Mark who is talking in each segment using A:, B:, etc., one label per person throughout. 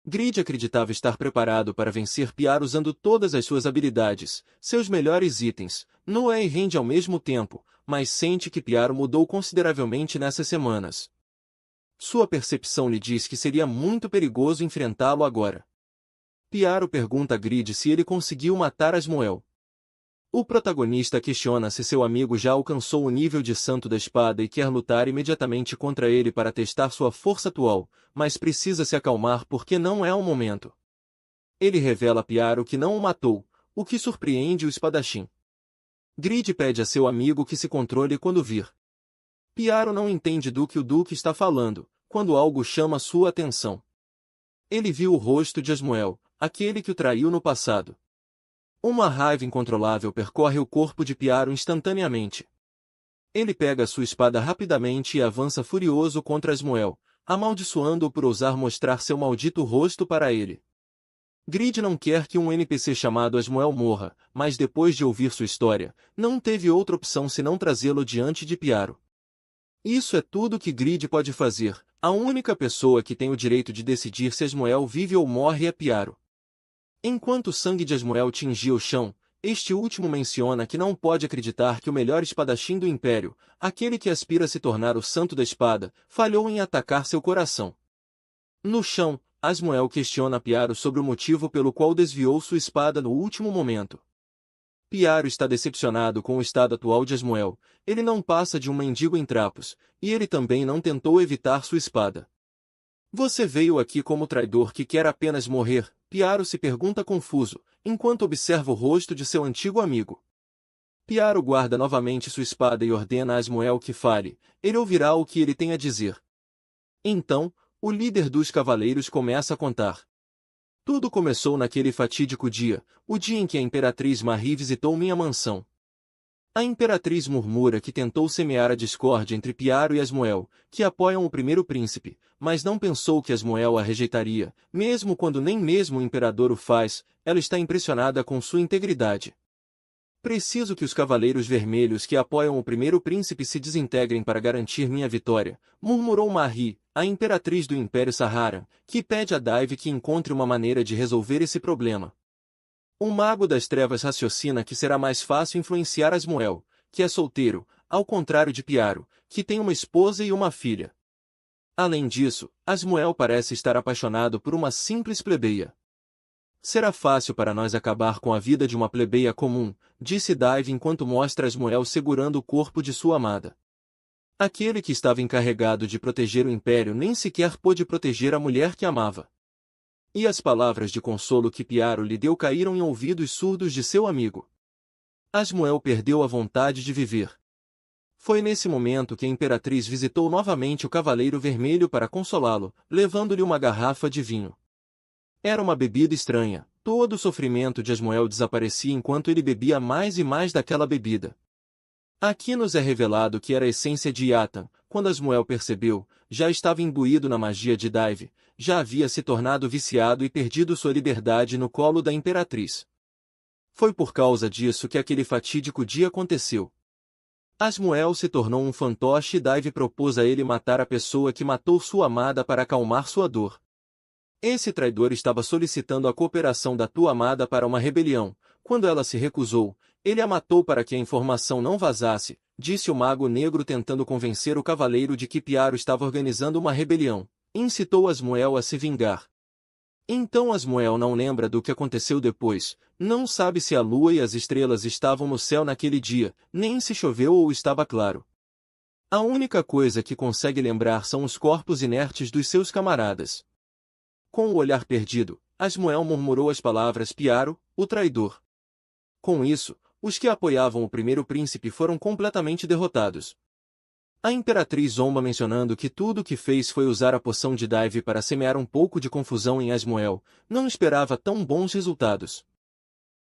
A: Grid acreditava estar preparado para vencer Piar usando todas as suas habilidades, seus melhores itens, Noé e Rende ao mesmo tempo, mas sente que Piaro mudou consideravelmente nessas semanas. Sua percepção lhe diz que seria muito perigoso enfrentá-lo agora. Piaro pergunta a Grid se ele conseguiu matar Asmoel. O protagonista questiona se seu amigo já alcançou o nível de Santo da Espada e quer lutar imediatamente contra ele para testar sua força atual, mas precisa se acalmar porque não é o momento. Ele revela a Piaro que não o matou, o que surpreende o espadachim. Grid pede a seu amigo que se controle quando vir. Piaro não entende do que o Duque está falando, quando algo chama sua atenção. Ele viu o rosto de Asmoel, aquele que o traiu no passado. Uma raiva incontrolável percorre o corpo de Piaro instantaneamente. Ele pega sua espada rapidamente e avança furioso contra Asmoel, amaldiçoando-o por ousar mostrar seu maldito rosto para ele. Grid não quer que um NPC chamado Asmoel morra, mas depois de ouvir sua história, não teve outra opção senão trazê-lo diante de Piaro. Isso é tudo que Grid pode fazer. A única pessoa que tem o direito de decidir se Asmoel vive ou morre é Piaro. Enquanto o sangue de Asmoel tingia o chão, este último menciona que não pode acreditar que o melhor espadachim do Império, aquele que aspira a se tornar o Santo da Espada, falhou em atacar seu coração. No chão, Asmoel questiona Piaro sobre o motivo pelo qual desviou sua espada no último momento. Piaro está decepcionado com o estado atual de Asmoel, ele não passa de um mendigo em trapos, e ele também não tentou evitar sua espada. Você veio aqui como traidor que quer apenas morrer, Piaro se pergunta confuso, enquanto observa o rosto de seu antigo amigo. Piaro guarda novamente sua espada e ordena a Asmoel que fale, ele ouvirá o que ele tem a dizer. Então, o líder dos cavaleiros começa a contar. Tudo começou naquele fatídico dia, o dia em que a Imperatriz Marie visitou minha mansão. A Imperatriz murmura que tentou semear a discórdia entre Piaro e Asmoel, que apoiam o primeiro príncipe, mas não pensou que Asmoel a rejeitaria, mesmo quando nem mesmo o Imperador o faz, ela está impressionada com sua integridade. Preciso que os Cavaleiros Vermelhos que apoiam o primeiro príncipe se desintegrem para garantir minha vitória, murmurou Marie, a Imperatriz do Império Sahara, que pede a Daive que encontre uma maneira de resolver esse problema. O Mago das Trevas raciocina que será mais fácil influenciar Asmoel, que é solteiro, ao contrário de Piaro, que tem uma esposa e uma filha. Além disso, Asmoel parece estar apaixonado por uma simples plebeia. Será fácil para nós acabar com a vida de uma plebeia comum, disse Daive enquanto mostra Asmoel segurando o corpo de sua amada. Aquele que estava encarregado de proteger o Império nem sequer pôde proteger a mulher que amava. E as palavras de consolo que Piaro lhe deu caíram em ouvidos surdos de seu amigo. Asmoel perdeu a vontade de viver. Foi nesse momento que a Imperatriz visitou novamente o Cavaleiro Vermelho para consolá-lo, levando-lhe uma garrafa de vinho. Era uma bebida estranha, todo o sofrimento de Asmoel desaparecia enquanto ele bebia mais e mais daquela bebida. Aqui nos é revelado que era a essência de Yatan, quando Asmoel percebeu, já estava imbuído na magia de Daive, já havia se tornado viciado e perdido sua liberdade no colo da Imperatriz. Foi por causa disso que aquele fatídico dia aconteceu. Asmoel se tornou um fantoche e Daive propôs a ele matar a pessoa que matou sua amada para acalmar sua dor. Esse traidor estava solicitando a cooperação da tua amada para uma rebelião. Quando ela se recusou, ele a matou para que a informação não vazasse, disse o Mago Negro tentando convencer o cavaleiro de que Piaro estava organizando uma rebelião. Incitou Asmoel a se vingar. Então Asmoel não lembra do que aconteceu depois, não sabe se a lua e as estrelas estavam no céu naquele dia, nem se choveu ou estava claro. A única coisa que consegue lembrar são os corpos inertes dos seus camaradas. Com o olhar perdido, Asmoel murmurou as palavras Piaro, o traidor. Com isso, os que apoiavam o primeiro príncipe foram completamente derrotados. A Imperatriz zomba mencionando que tudo o que fez foi usar a poção de Daive para semear um pouco de confusão em Asmoel, não esperava tão bons resultados.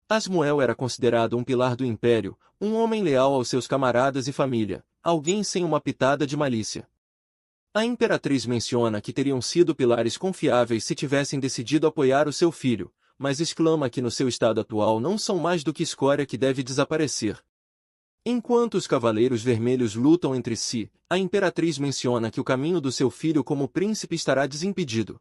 A: Asmoel era considerado um pilar do Império, um homem leal aos seus camaradas e família, alguém sem uma pitada de malícia. A Imperatriz menciona que teriam sido pilares confiáveis se tivessem decidido apoiar o seu filho, mas exclama que no seu estado atual não são mais do que escória que deve desaparecer. Enquanto os Cavaleiros Vermelhos lutam entre si, a Imperatriz menciona que o caminho do seu filho como príncipe estará desimpedido.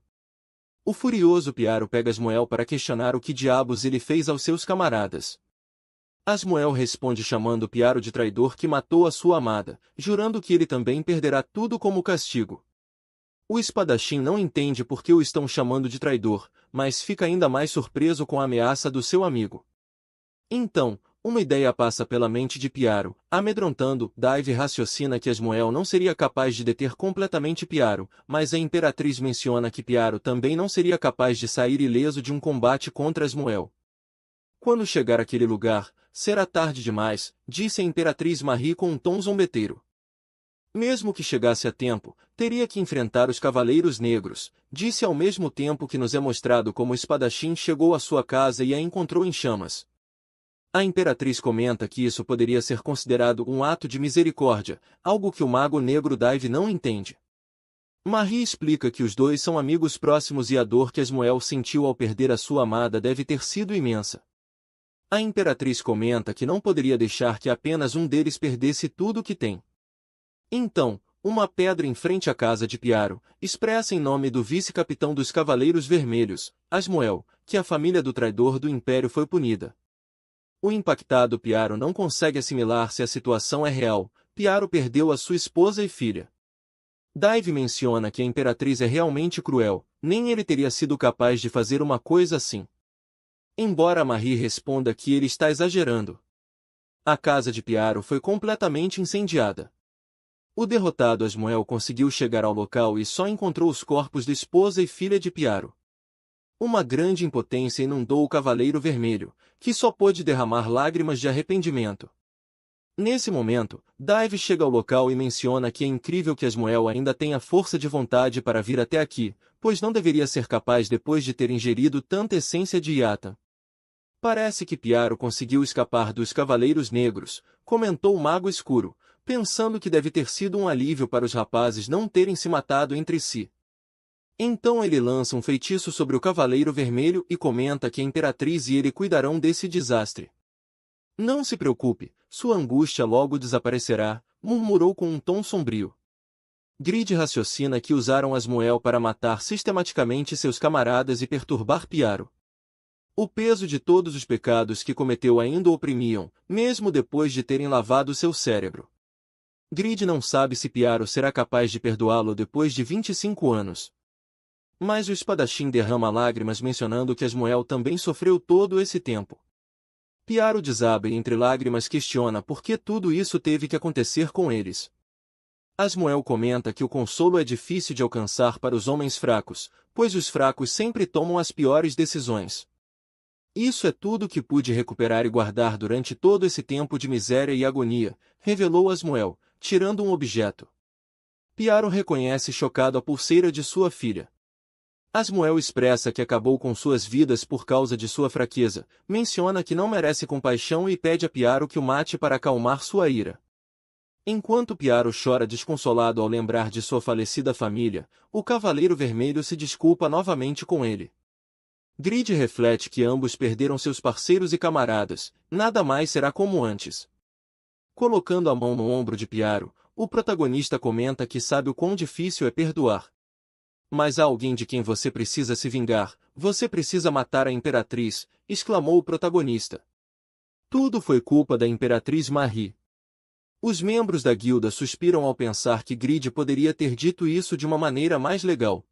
A: O furioso Piaro pega Asmoel para questionar o que diabos ele fez aos seus camaradas. Asmoel responde chamando Piaro de traidor que matou a sua amada, jurando que ele também perderá tudo como castigo. O espadachim não entende por que o estão chamando de traidor, mas fica ainda mais surpreso com a ameaça do seu amigo. Então, uma ideia passa pela mente de Piaro. Amedrontando, Daive raciocina que Asmoel não seria capaz de deter completamente Piaro, mas a Imperatriz menciona que Piaro também não seria capaz de sair ileso de um combate contra Asmoel. Quando chegar àquele lugar, será tarde demais, disse a Imperatriz Marie com um tom zombeteiro. Mesmo que chegasse a tempo, teria que enfrentar os Cavaleiros Negros, disse ao mesmo tempo que nos é mostrado como o espadachim chegou à sua casa e a encontrou em chamas. A Imperatriz comenta que isso poderia ser considerado um ato de misericórdia, algo que o Mago Negro Daive não entende. Marie explica que os dois são amigos próximos e a dor que Asmoel sentiu ao perder a sua amada deve ter sido imensa. A Imperatriz comenta que não poderia deixar que apenas um deles perdesse tudo o que tem. Então, uma pedra em frente à casa de Piaro, expressa em nome do vice-capitão dos Cavaleiros Vermelhos, Asmoel, que a família do traidor do Império foi punida. O impactado Piaro não consegue assimilar se a situação é real. Piaro perdeu a sua esposa e filha. Daive menciona que a Imperatriz é realmente cruel, nem ele teria sido capaz de fazer uma coisa assim. Embora Marie responda que ele está exagerando. A casa de Piaro foi completamente incendiada. O derrotado Asmoel conseguiu chegar ao local e só encontrou os corpos da esposa e filha de Piaro. Uma grande impotência inundou o Cavaleiro Vermelho, que só pôde derramar lágrimas de arrependimento. Nesse momento, Daive chega ao local e menciona que é incrível que Asmoel ainda tenha força de vontade para vir até aqui, pois não deveria ser capaz depois de ter ingerido tanta essência de Yata. Parece que Piaro conseguiu escapar dos Cavaleiros Negros, comentou o Mago Escuro, pensando que deve ter sido um alívio para os rapazes não terem se matado entre si. Então ele lança um feitiço sobre o Cavaleiro Vermelho e comenta que a Imperatriz e ele cuidarão desse desastre. Não se preocupe, sua angústia logo desaparecerá, murmurou com um tom sombrio. Grid raciocina que usaram Asmoel para matar sistematicamente seus camaradas e perturbar Piaro. O peso de todos os pecados que cometeu ainda o oprimiam, mesmo depois de terem lavado seu cérebro. Grid não sabe se Piaro será capaz de perdoá-lo depois de 25 anos. Mas o espadachim derrama lágrimas mencionando que Asmoel também sofreu todo esse tempo. Piaro desaba e entre lágrimas questiona por que tudo isso teve que acontecer com eles. Asmoel comenta que o consolo é difícil de alcançar para os homens fracos, pois os fracos sempre tomam as piores decisões. Isso é tudo que pude recuperar e guardar durante todo esse tempo de miséria e agonia, revelou Asmoel, tirando um objeto. Piaro reconhece chocado a pulseira de sua filha. Asmoel expressa que acabou com suas vidas por causa de sua fraqueza, menciona que não merece compaixão e pede a Piaro que o mate para acalmar sua ira. Enquanto Piaro chora desconsolado ao lembrar de sua falecida família, o Cavaleiro Vermelho se desculpa novamente com ele. Grid reflete que ambos perderam seus parceiros e camaradas, nada mais será como antes. Colocando a mão no ombro de Piaro, o protagonista comenta que sabe o quão difícil é perdoar. Mas há alguém de quem você precisa se vingar, você precisa matar a Imperatriz, exclamou o protagonista. Tudo foi culpa da Imperatriz Marie. Os membros da guilda suspiram ao pensar que Grid poderia ter dito isso de uma maneira mais legal.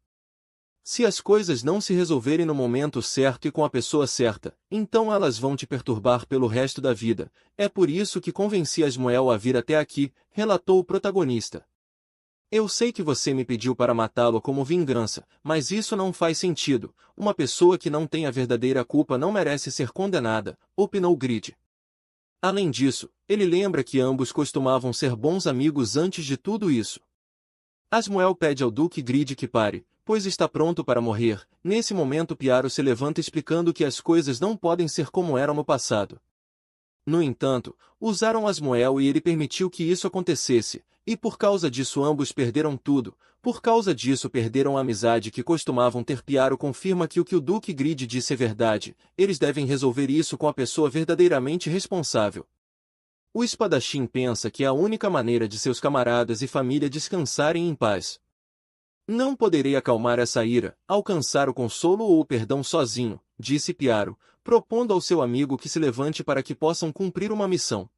A: Se as coisas não se resolverem no momento certo e com a pessoa certa, então elas vão te perturbar pelo resto da vida. É por isso que convenci Asmoel a vir até aqui, relatou o protagonista. Eu sei que você me pediu para matá-lo como vingança, mas isso não faz sentido. Uma pessoa que não tem a verdadeira culpa não merece ser condenada, opinou Grid. Além disso, ele lembra que ambos costumavam ser bons amigos antes de tudo isso. Asmoel pede ao Duque Grid que pare, pois está pronto para morrer. Nesse momento Piaro se levanta explicando que as coisas não podem ser como eram no passado. No entanto, usaram Asmoel e ele permitiu que isso acontecesse, e por causa disso ambos perderam tudo. Por causa disso perderam a amizade que costumavam ter. Piaro confirma que o Duque Grid disse é verdade, eles devem resolver isso com a pessoa verdadeiramente responsável. O espadachim pensa que é a única maneira de seus camaradas e família descansarem em paz. Não poderei acalmar essa ira, alcançar o consolo ou o perdão sozinho, disse Piaro, propondo ao seu amigo que se levante para que possam cumprir uma missão.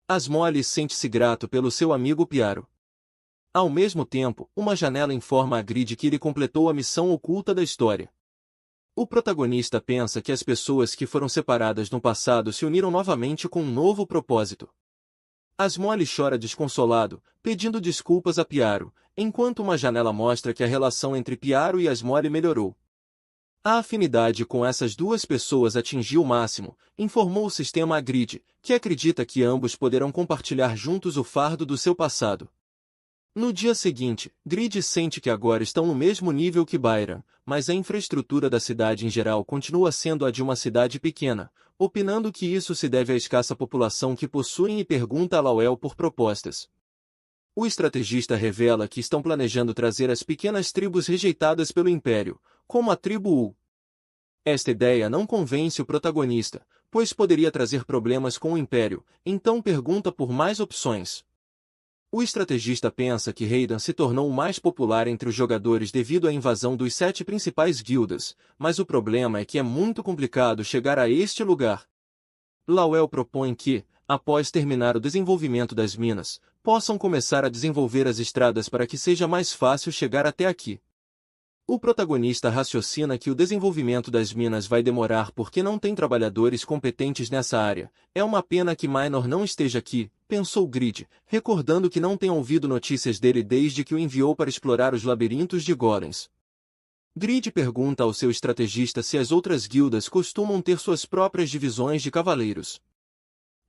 A: Asmole sente-se grato pelo seu amigo Piaro. Ao mesmo tempo, uma janela informa a Grid que ele completou a missão oculta da história. O protagonista pensa que as pessoas que foram separadas no passado se uniram novamente com um novo propósito. Asmole chora desconsolado, pedindo desculpas a Piaro, enquanto uma janela mostra que a relação entre Piaro e Asmole melhorou. A afinidade com essas duas pessoas atingiu o máximo, informou o sistema a Grid, que acredita que ambos poderão compartilhar juntos o fardo do seu passado. No dia seguinte, Grid sente que agora estão no mesmo nível que Byron, mas a infraestrutura da cidade em geral continua sendo a de uma cidade pequena, opinando que isso se deve à escassa população que possuem e pergunta a Lawel por propostas. O estrategista revela que estão planejando trazer as pequenas tribos rejeitadas pelo Império, como a tribo U. Esta ideia não convence o protagonista, pois poderia trazer problemas com o Império, então pergunta por mais opções. O estrategista pensa que Raiden se tornou o mais popular entre os jogadores devido à invasão dos 7 principais guildas, mas o problema é que é muito complicado chegar a este lugar. Lawel propõe que, após terminar o desenvolvimento das minas, possam começar a desenvolver as estradas para que seja mais fácil chegar até aqui. O protagonista raciocina que o desenvolvimento das minas vai demorar porque não tem trabalhadores competentes nessa área. É uma pena que Minor não esteja aqui, pensou Grid, recordando que não tem ouvido notícias dele desde que o enviou para explorar os labirintos de golems. Grid pergunta ao seu estrategista se as outras guildas costumam ter suas próprias divisões de cavaleiros.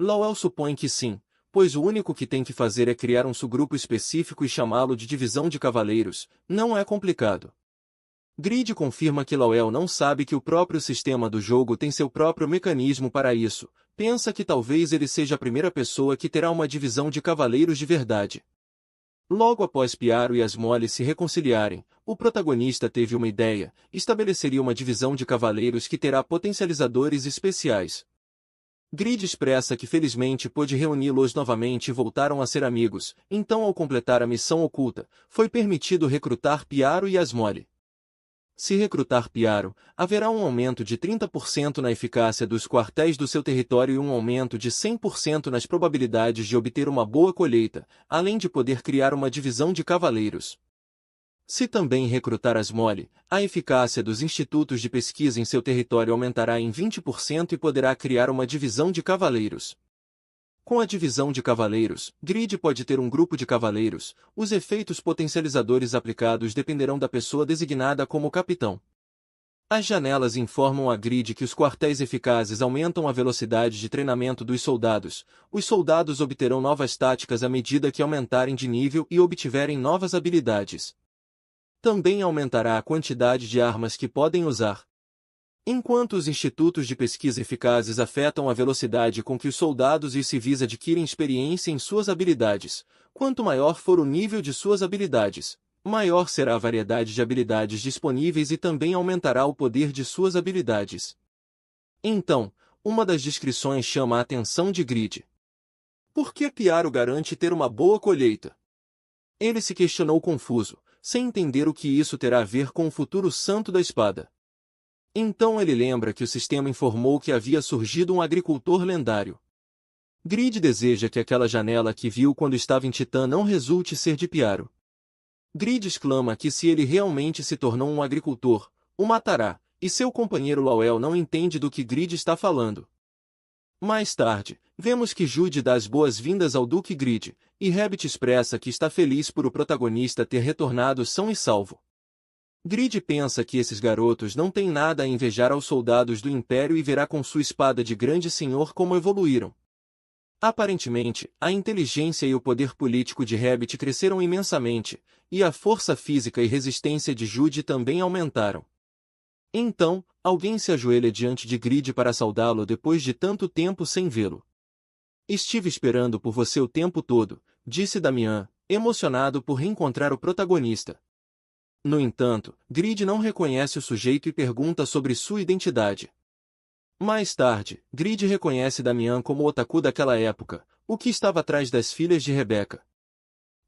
A: Lawel supõe que sim, pois o único que tem que fazer é criar um subgrupo específico e chamá-lo de divisão de cavaleiros. Não é complicado. Grid confirma que Lawel não sabe que o próprio sistema do jogo tem seu próprio mecanismo para isso, pensa que talvez ele seja a primeira pessoa que terá uma divisão de cavaleiros de verdade. Logo após Piaro e Asmole se reconciliarem, o protagonista teve uma ideia, estabeleceria uma divisão de cavaleiros que terá potencializadores especiais. Grid expressa que felizmente pôde reuni-los novamente e voltaram a ser amigos, então ao completar a missão oculta, foi permitido recrutar Piaro e Asmole. Se recrutar Piaro, haverá um aumento de 30% na eficácia dos quartéis do seu território e um aumento de 100% nas probabilidades de obter uma boa colheita, além de poder criar uma divisão de cavaleiros. Se também recrutar Asmole, a eficácia dos institutos de pesquisa em seu território aumentará em 20% e poderá criar uma divisão de cavaleiros. Com a divisão de cavaleiros, Grid pode ter um grupo de cavaleiros. Os efeitos potencializadores aplicados dependerão da pessoa designada como capitão. As janelas informam a Grid que os quartéis eficazes aumentam a velocidade de treinamento dos soldados. Os soldados obterão novas táticas à medida que aumentarem de nível e obtiverem novas habilidades. Também aumentará a quantidade de armas que podem usar. Enquanto os institutos de pesquisa eficazes afetam a velocidade com que os soldados e os civis adquirem experiência em suas habilidades, quanto maior for o nível de suas habilidades, maior será a variedade de habilidades disponíveis e também aumentará o poder de suas habilidades. Então, uma das descrições chama a atenção de Grid. Por que Piaro garante ter uma boa colheita? Ele se questionou confuso, sem entender o que isso terá a ver com o futuro santo da espada. Então ele lembra que o sistema informou que havia surgido um agricultor lendário. Grid deseja que aquela janela que viu quando estava em Titã não resulte ser de Piaro. Grid exclama que se ele realmente se tornou um agricultor, o matará, e seu companheiro Lawel não entende do que Grid está falando. Mais tarde, vemos que Jude dá as boas-vindas ao Duque Grid, e Rabbit expressa que está feliz por o protagonista ter retornado são e salvo. Grid pensa que esses garotos não têm nada a invejar aos soldados do Império e verá com sua espada de grande senhor como evoluíram. Aparentemente, a inteligência e o poder político de Rabbit cresceram imensamente, e a força física e resistência de Jude também aumentaram. Então, alguém se ajoelha diante de Grid para saudá-lo depois de tanto tempo sem vê-lo. Estive esperando por você o tempo todo, disse Damian, emocionado por reencontrar o protagonista. No entanto, Grid não reconhece o sujeito e pergunta sobre sua identidade. Mais tarde, Grid reconhece Damian como o otaku daquela época, o que estava atrás das filhas de Rebecca.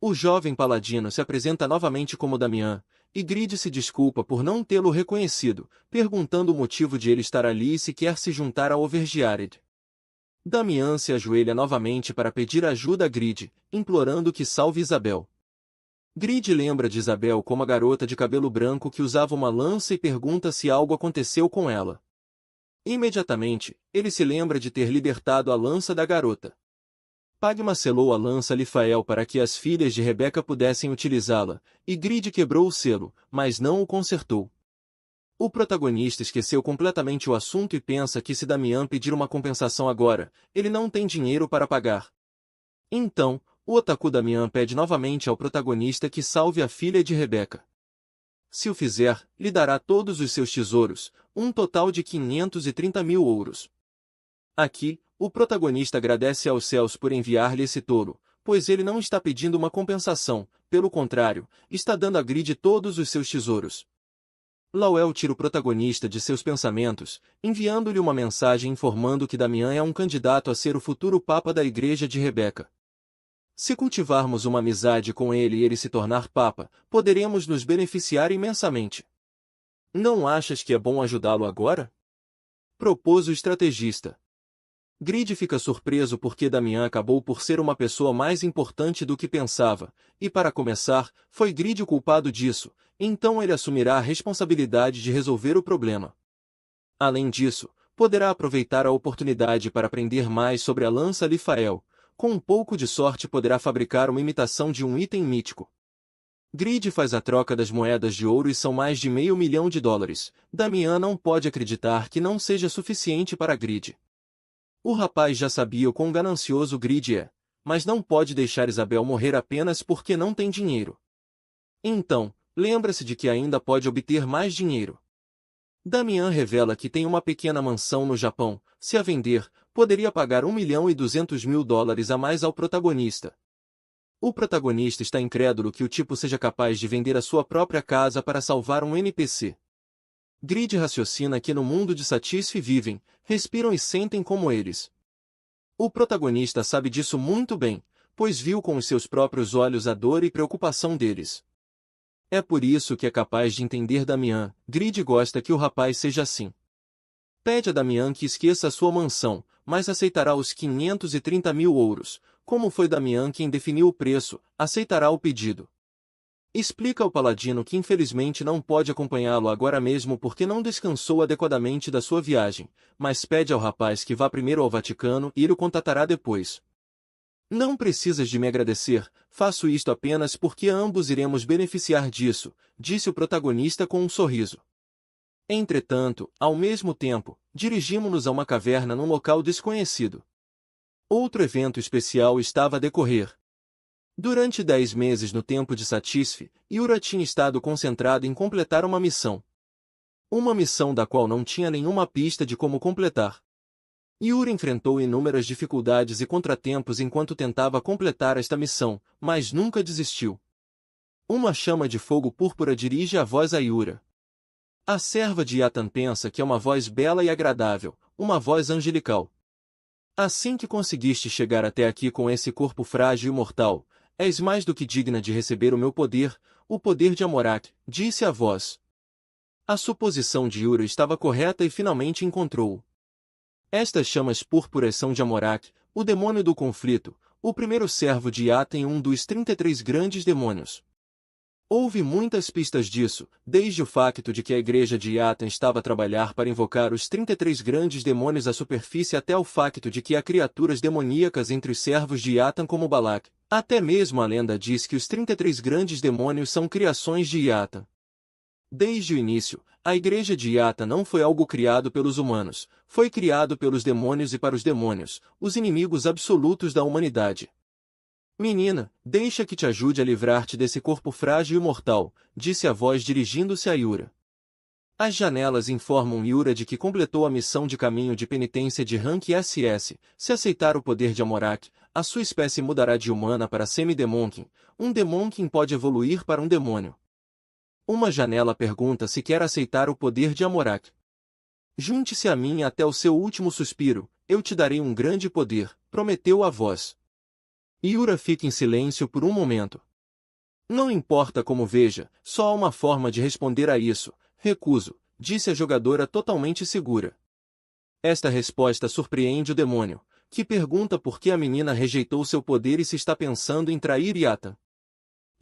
A: O jovem paladino se apresenta novamente como Damian, e Grid se desculpa por não tê-lo reconhecido, perguntando o motivo de ele estar ali e se quer se juntar a Overgiared. Damian se ajoelha novamente para pedir ajuda a Grid, implorando que salve Isabel. Grid lembra de Isabel como a garota de cabelo branco que usava uma lança e pergunta se algo aconteceu com ela. Imediatamente, ele se lembra de ter libertado a lança da garota. Pagma selou a lança a Lifael para que as filhas de Rebeca pudessem utilizá-la, e Grid quebrou o selo, mas não o consertou. O protagonista esqueceu completamente o assunto e pensa que se Damian pedir uma compensação agora, ele não tem dinheiro para pagar. Então, o otaku Damian pede novamente ao protagonista que salve a filha de Rebeca. Se o fizer, lhe dará todos os seus tesouros, um total de 530 mil ouros. Aqui, o protagonista agradece aos céus por enviar-lhe esse touro, pois ele não está pedindo uma compensação, pelo contrário, está dando a Grid todos os seus tesouros. Lawel tira o protagonista de seus pensamentos, enviando-lhe uma mensagem informando que Damian é um candidato a ser o futuro papa da igreja de Rebeca. Se cultivarmos uma amizade com ele e ele se tornar papa, poderemos nos beneficiar imensamente. Não achas que é bom ajudá-lo agora? Propôs o estrategista. Grid fica surpreso porque Damian acabou por ser uma pessoa mais importante do que pensava, e para começar, foi Grid o culpado disso, então ele assumirá a responsabilidade de resolver o problema. Além disso, poderá aproveitar a oportunidade para aprender mais sobre a lança Lifael. Com um pouco de sorte poderá fabricar uma imitação de um item mítico. Grid faz a troca das moedas de ouro e são mais de $500 mil. Damian não pode acreditar que não seja suficiente para Grid. O rapaz já sabia o quão ganancioso Grid é, mas não pode deixar Isabel morrer apenas porque não tem dinheiro. Então, lembra-se de que ainda pode obter mais dinheiro. Damian revela que tem uma pequena mansão no Japão, se a vender, poderia pagar $1,2 milhão a mais ao protagonista. O protagonista está incrédulo que o tipo seja capaz de vender a sua própria casa para salvar um NPC. Grid raciocina que no mundo de Satisfy vivem, respiram e sentem como eles. O protagonista sabe disso muito bem, pois viu com os seus próprios olhos a dor e preocupação deles. É por isso que é capaz de entender Damian. Grid gosta que o rapaz seja assim. Pede a Damian que esqueça a sua mansão, mas aceitará os 530 mil ouros. Como foi Damian quem definiu o preço, aceitará o pedido. Explica ao paladino que infelizmente não pode acompanhá-lo agora mesmo porque não descansou adequadamente da sua viagem, mas pede ao rapaz que vá primeiro ao Vaticano e ele o contatará depois. Não precisas de me agradecer, faço isto apenas porque ambos iremos beneficiar disso, disse o protagonista com um sorriso. Entretanto, ao mesmo tempo, dirigimos-nos a uma caverna num local desconhecido. Outro evento especial estava a decorrer. Durante 10 meses no tempo de Satisfy, Yura tinha estado concentrado em completar uma missão. Uma missão da qual não tinha nenhuma pista de como completar. Yura enfrentou inúmeras dificuldades e contratempos enquanto tentava completar esta missão, mas nunca desistiu. Uma chama de fogo púrpura dirige a voz a Yura. A serva de Yatan pensa que é uma voz bela e agradável, uma voz angelical. Assim que conseguiste chegar até aqui com esse corpo frágil e mortal, és mais do que digna de receber o poder de Amorak, disse a voz. A suposição de Yura estava correta e finalmente encontrou-o. Estas chamas púrpuras são de Amorak, o demônio do conflito, o primeiro servo de Yatan e um dos 33 grandes demônios. Houve muitas pistas disso, desde o facto de que a igreja de Yatan estava a trabalhar para invocar os 33 grandes demônios à superfície até o facto de que há criaturas demoníacas entre os servos de Yatan como Balak. Até mesmo a lenda diz que os 33 grandes demônios são criações de Yatan. Desde o início, a igreja de Yatan não foi algo criado pelos humanos, foi criado pelos demônios e para os demônios, os inimigos absolutos da humanidade. Menina, deixa que te ajude a livrar-te desse corpo frágil e mortal, disse a voz dirigindo-se a Yura. As janelas informam Yura de que completou a missão de caminho de penitência de rank SS. Se aceitar o poder de Amorak, a sua espécie mudará de humana para semi-demonkin. Um demonkin pode evoluir para um demônio. Uma janela pergunta se quer aceitar o poder de Amorak. Junte-se a mim até o seu último suspiro, eu te darei um grande poder, prometeu a voz. Yura fica em silêncio por um momento. Não importa como veja, só há uma forma de responder a isso. Recuso, disse a jogadora totalmente segura. Esta resposta surpreende o demônio, que pergunta por que a menina rejeitou seu poder e se está pensando em trair Yata.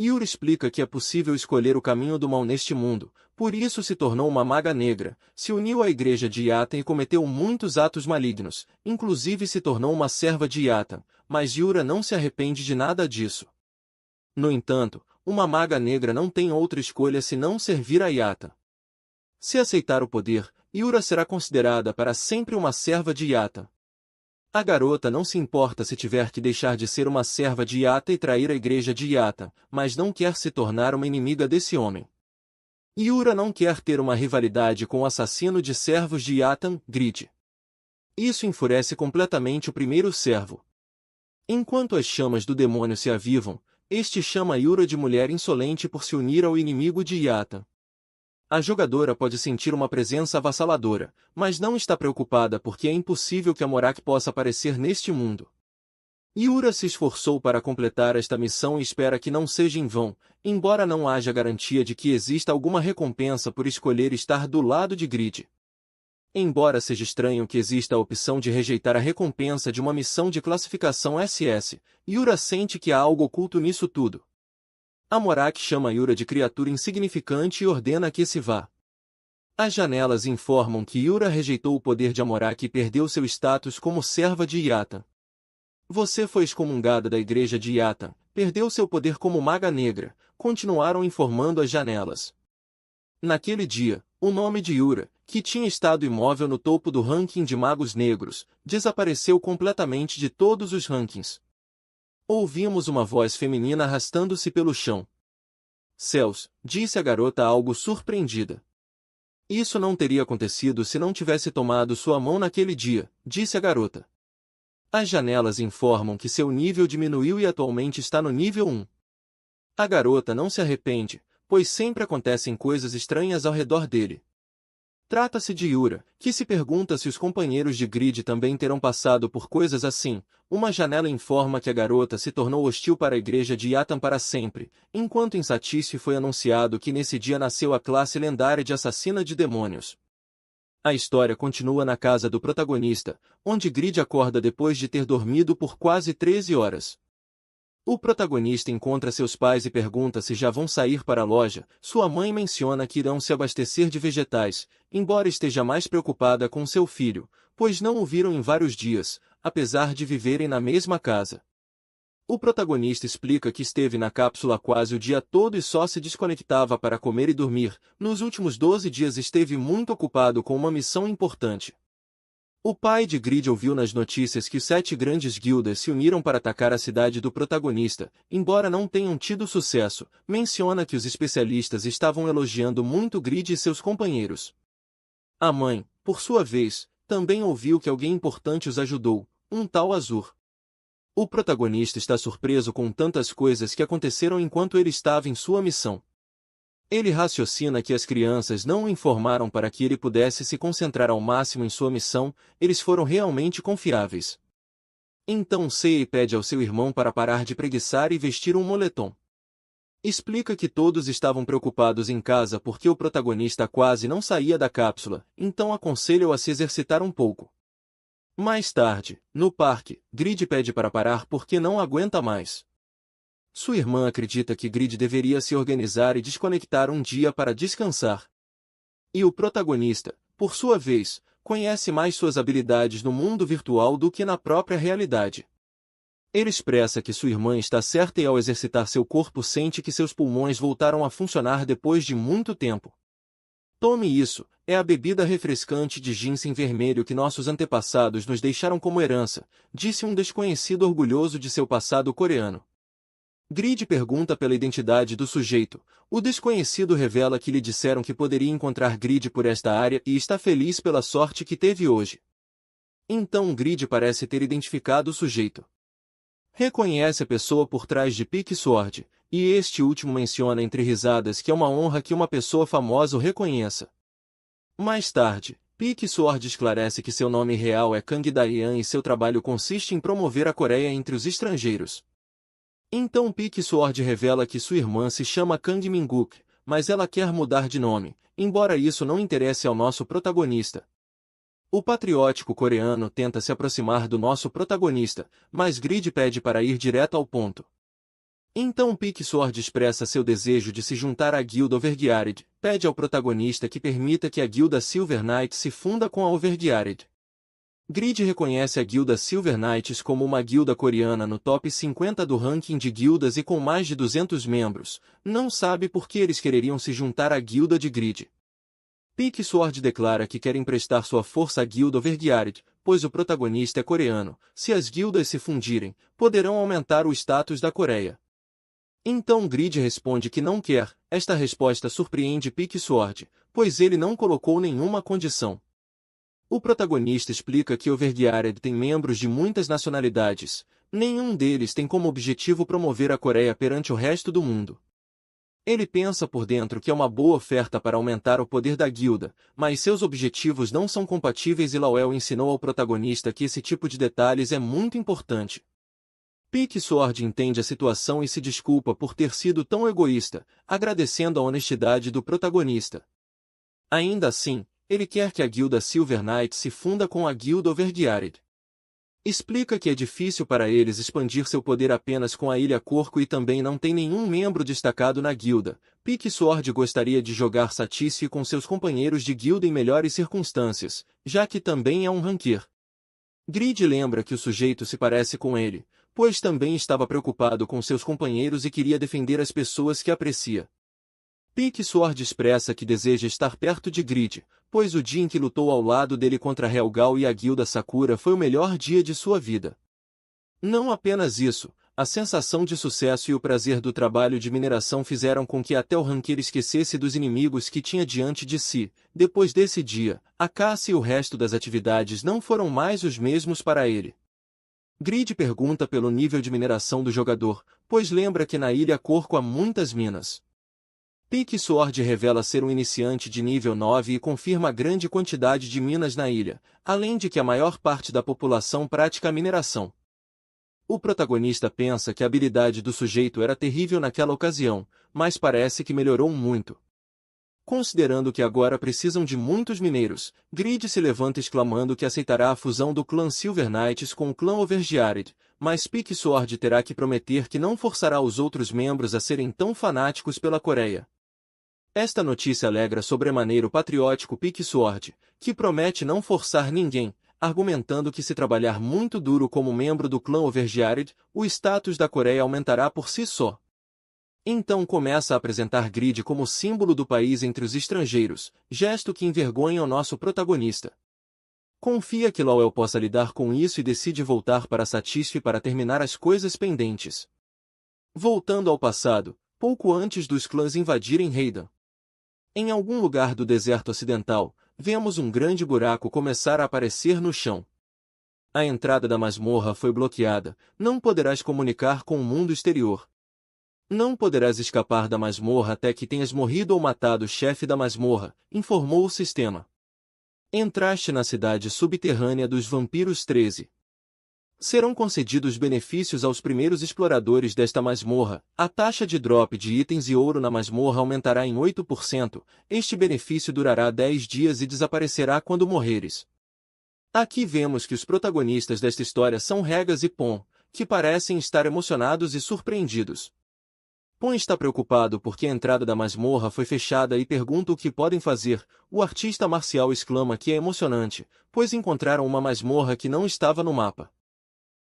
A: Yura explica que é possível escolher o caminho do mal neste mundo, por isso se tornou uma maga negra, se uniu à igreja de Yata e cometeu muitos atos malignos, inclusive se tornou uma serva de Yata, mas Yura não se arrepende de nada disso. No entanto, uma maga negra não tem outra escolha senão servir a Yata. Se aceitar o poder, Yura será considerada para sempre uma serva de Yata. A garota não se importa se tiver que deixar de ser uma serva de Yata e trair a igreja de Yata, mas não quer se tornar uma inimiga desse homem. Yura não quer ter uma rivalidade com o assassino de servos de Yatan, Grid. Isso enfurece completamente o primeiro servo. Enquanto as chamas do demônio se avivam, este chama Yura de mulher insolente por se unir ao inimigo de Yata. A jogadora pode sentir uma presença avassaladora, mas não está preocupada porque é impossível que a Morak possa aparecer neste mundo. Yura se esforçou para completar esta missão e espera que não seja em vão, embora não haja garantia de que exista alguma recompensa por escolher estar do lado de Grid. Embora seja estranho que exista a opção de rejeitar a recompensa de uma missão de classificação SS, Yura sente que há algo oculto nisso tudo. A Morak chama Yura de criatura insignificante e ordena que se vá. As janelas informam que Yura rejeitou o poder de Amorak e perdeu seu status como serva de Yata. Você foi excomungada da igreja de Yata, perdeu seu poder como maga negra, continuaram informando as janelas. Naquele dia, o nome de Yura, que tinha estado imóvel no topo do ranking de magos negros, desapareceu completamente de todos os rankings. Ouvimos uma voz feminina arrastando-se pelo chão. Céus, disse a garota algo surpreendida. Isso não teria acontecido se não tivesse tomado sua mão naquele dia, disse a garota. As janelas informam que seu nível diminuiu e atualmente está no nível 1. A garota não se arrepende, pois sempre acontecem coisas estranhas ao redor dele. Trata-se de Yura, que se pergunta se os companheiros de Grid também terão passado por coisas assim. Uma janela informa que a garota se tornou hostil para a igreja de Yatan para sempre, enquanto em Satisfi foi anunciado que nesse dia nasceu a classe lendária de assassina de demônios. A história continua na casa do protagonista, onde Grid acorda depois de ter dormido por quase 13 horas. O protagonista encontra seus pais e pergunta se já vão sair para a loja. Sua mãe menciona que irão se abastecer de vegetais, embora esteja mais preocupada com seu filho, pois não o viram em vários dias, apesar de viverem na mesma casa. O protagonista explica que esteve na cápsula quase o dia todo e só se desconectava para comer e dormir. Nos últimos 12 dias esteve muito ocupado com uma missão importante. O pai de Grid ouviu nas notícias que os 7 grandes guildas se uniram para atacar a cidade do protagonista, embora não tenham tido sucesso. Menciona que os especialistas estavam elogiando muito Grid e seus companheiros. A mãe, por sua vez, também ouviu que alguém importante os ajudou, um tal Azur. O protagonista está surpreso com tantas coisas que aconteceram enquanto ele estava em sua missão. Ele raciocina que as crianças não o informaram para que ele pudesse se concentrar ao máximo em sua missão, eles foram realmente confiáveis. Então Sei pede ao seu irmão para parar de preguiçar e vestir um moletom. Explica que todos estavam preocupados em casa porque o protagonista quase não saía da cápsula, então aconselha-o a se exercitar um pouco. Mais tarde, no parque, Grid pede para parar porque não aguenta mais. Sua irmã acredita que Grid deveria se organizar e desconectar um dia para descansar. E o protagonista, por sua vez, conhece mais suas habilidades no mundo virtual do que na própria realidade. Ele expressa que sua irmã está certa e ao exercitar seu corpo sente que seus pulmões voltaram a funcionar depois de muito tempo. Tome isso, é a bebida refrescante de ginseng vermelho que nossos antepassados nos deixaram como herança, disse um desconhecido orgulhoso de seu passado coreano. Grid pergunta pela identidade do sujeito. O desconhecido revela que lhe disseram que poderia encontrar Grid por esta área e está feliz pela sorte que teve hoje. Então Grid parece ter identificado o sujeito. Reconhece a pessoa por trás de Peak Sword, e este último menciona entre risadas que é uma honra que uma pessoa famosa o reconheça. Mais tarde, Peak Sword esclarece que seu nome real é Kang Darian e seu trabalho consiste em promover a Coreia entre os estrangeiros. Então Peak Sword revela que sua irmã se chama Kang Min-guk, mas ela quer mudar de nome, embora isso não interesse ao nosso protagonista. O patriótico coreano tenta se aproximar do nosso protagonista, mas Grid pede para ir direto ao ponto. Então Peak Sword expressa seu desejo de se juntar à guilda Overgeared, pede ao protagonista que permita que a guilda Silver Knight se funda com a Overgeared. Grid reconhece a guilda Silver Knights como uma guilda coreana no top 50 do ranking de guildas e com mais de 200 membros, não sabe por que eles quereriam se juntar à guilda de Grid. Peak Sword declara que quer emprestar sua força à guilda Overgeared, pois o protagonista é coreano. Se as guildas se fundirem, poderão aumentar o status da Coreia. Então Grid responde que não quer. Esta resposta surpreende Peak Sword, pois ele não colocou nenhuma condição. O protagonista explica que Overgeared tem membros de muitas nacionalidades. Nenhum deles tem como objetivo promover a Coreia perante o resto do mundo. Ele pensa por dentro que é uma boa oferta para aumentar o poder da guilda, mas seus objetivos não são compatíveis e Lawel ensinou ao protagonista que esse tipo de detalhes é muito importante. Peak Sword entende a situação e se desculpa por ter sido tão egoísta, agradecendo a honestidade do protagonista. Ainda assim, ele quer que a guilda Silver Knight se funda com a guilda Overgeared. Explica que é difícil para eles expandir seu poder apenas com a Ilha Corco e também não tem nenhum membro destacado na guilda. Peak Sword gostaria de jogar Satisfy com seus companheiros de guilda em melhores circunstâncias, já que também é um ranquear. Grid lembra que o sujeito se parece com ele, pois também estava preocupado com seus companheiros e queria defender as pessoas que aprecia. Peak Sword expressa que deseja estar perto de Grid, pois o dia em que lutou ao lado dele contra Helgal e a guilda Sakura foi o melhor dia de sua vida. Não apenas isso, a sensação de sucesso e o prazer do trabalho de mineração fizeram com que até o ranquear esquecesse dos inimigos que tinha diante de si. Depois desse dia, a caça e o resto das atividades não foram mais os mesmos para ele. Grid pergunta pelo nível de mineração do jogador, pois lembra que na Ilha Corco há muitas minas. Peak Sword revela ser um iniciante de nível 9 e confirma a grande quantidade de minas na ilha, além de que a maior parte da população pratica a mineração. O protagonista pensa que a habilidade do sujeito era terrível naquela ocasião, mas parece que melhorou muito. Considerando que agora precisam de muitos mineiros, Grid se levanta exclamando que aceitará a fusão do clã Silver Knights com o clã Overgeared, mas Peak Sword terá que prometer que não forçará os outros membros a serem tão fanáticos pela Coreia. Esta notícia alegra sobremaneira o patriótico Peak Sword, que promete não forçar ninguém, argumentando que se trabalhar muito duro como membro do clã Overgeared, o status da Coreia aumentará por si só. Então começa a apresentar Grid como símbolo do país entre os estrangeiros, gesto que envergonha o nosso protagonista. Confia que Lawel possa lidar com isso e decide voltar para Satisfy para terminar as coisas pendentes. Voltando ao passado, pouco antes dos clãs invadirem Reidan. Em algum lugar do deserto ocidental, vemos um grande buraco começar a aparecer no chão. A entrada da masmorra foi bloqueada, não poderás comunicar com o mundo exterior. Não poderás escapar da masmorra até que tenhas morrido ou matado o chefe da masmorra, informou o sistema. Entraste na cidade subterrânea dos Vampiros 13. Serão concedidos benefícios aos primeiros exploradores desta masmorra. A taxa de drop de itens e ouro na masmorra aumentará em 8%. Este benefício durará 10 dias e desaparecerá quando morreres. Aqui vemos que os protagonistas desta história são Regas e Pon, que parecem estar emocionados e surpreendidos. Pon está preocupado porque a entrada da masmorra foi fechada e pergunta o que podem fazer. O artista marcial exclama que é emocionante, pois encontraram uma masmorra que não estava no mapa.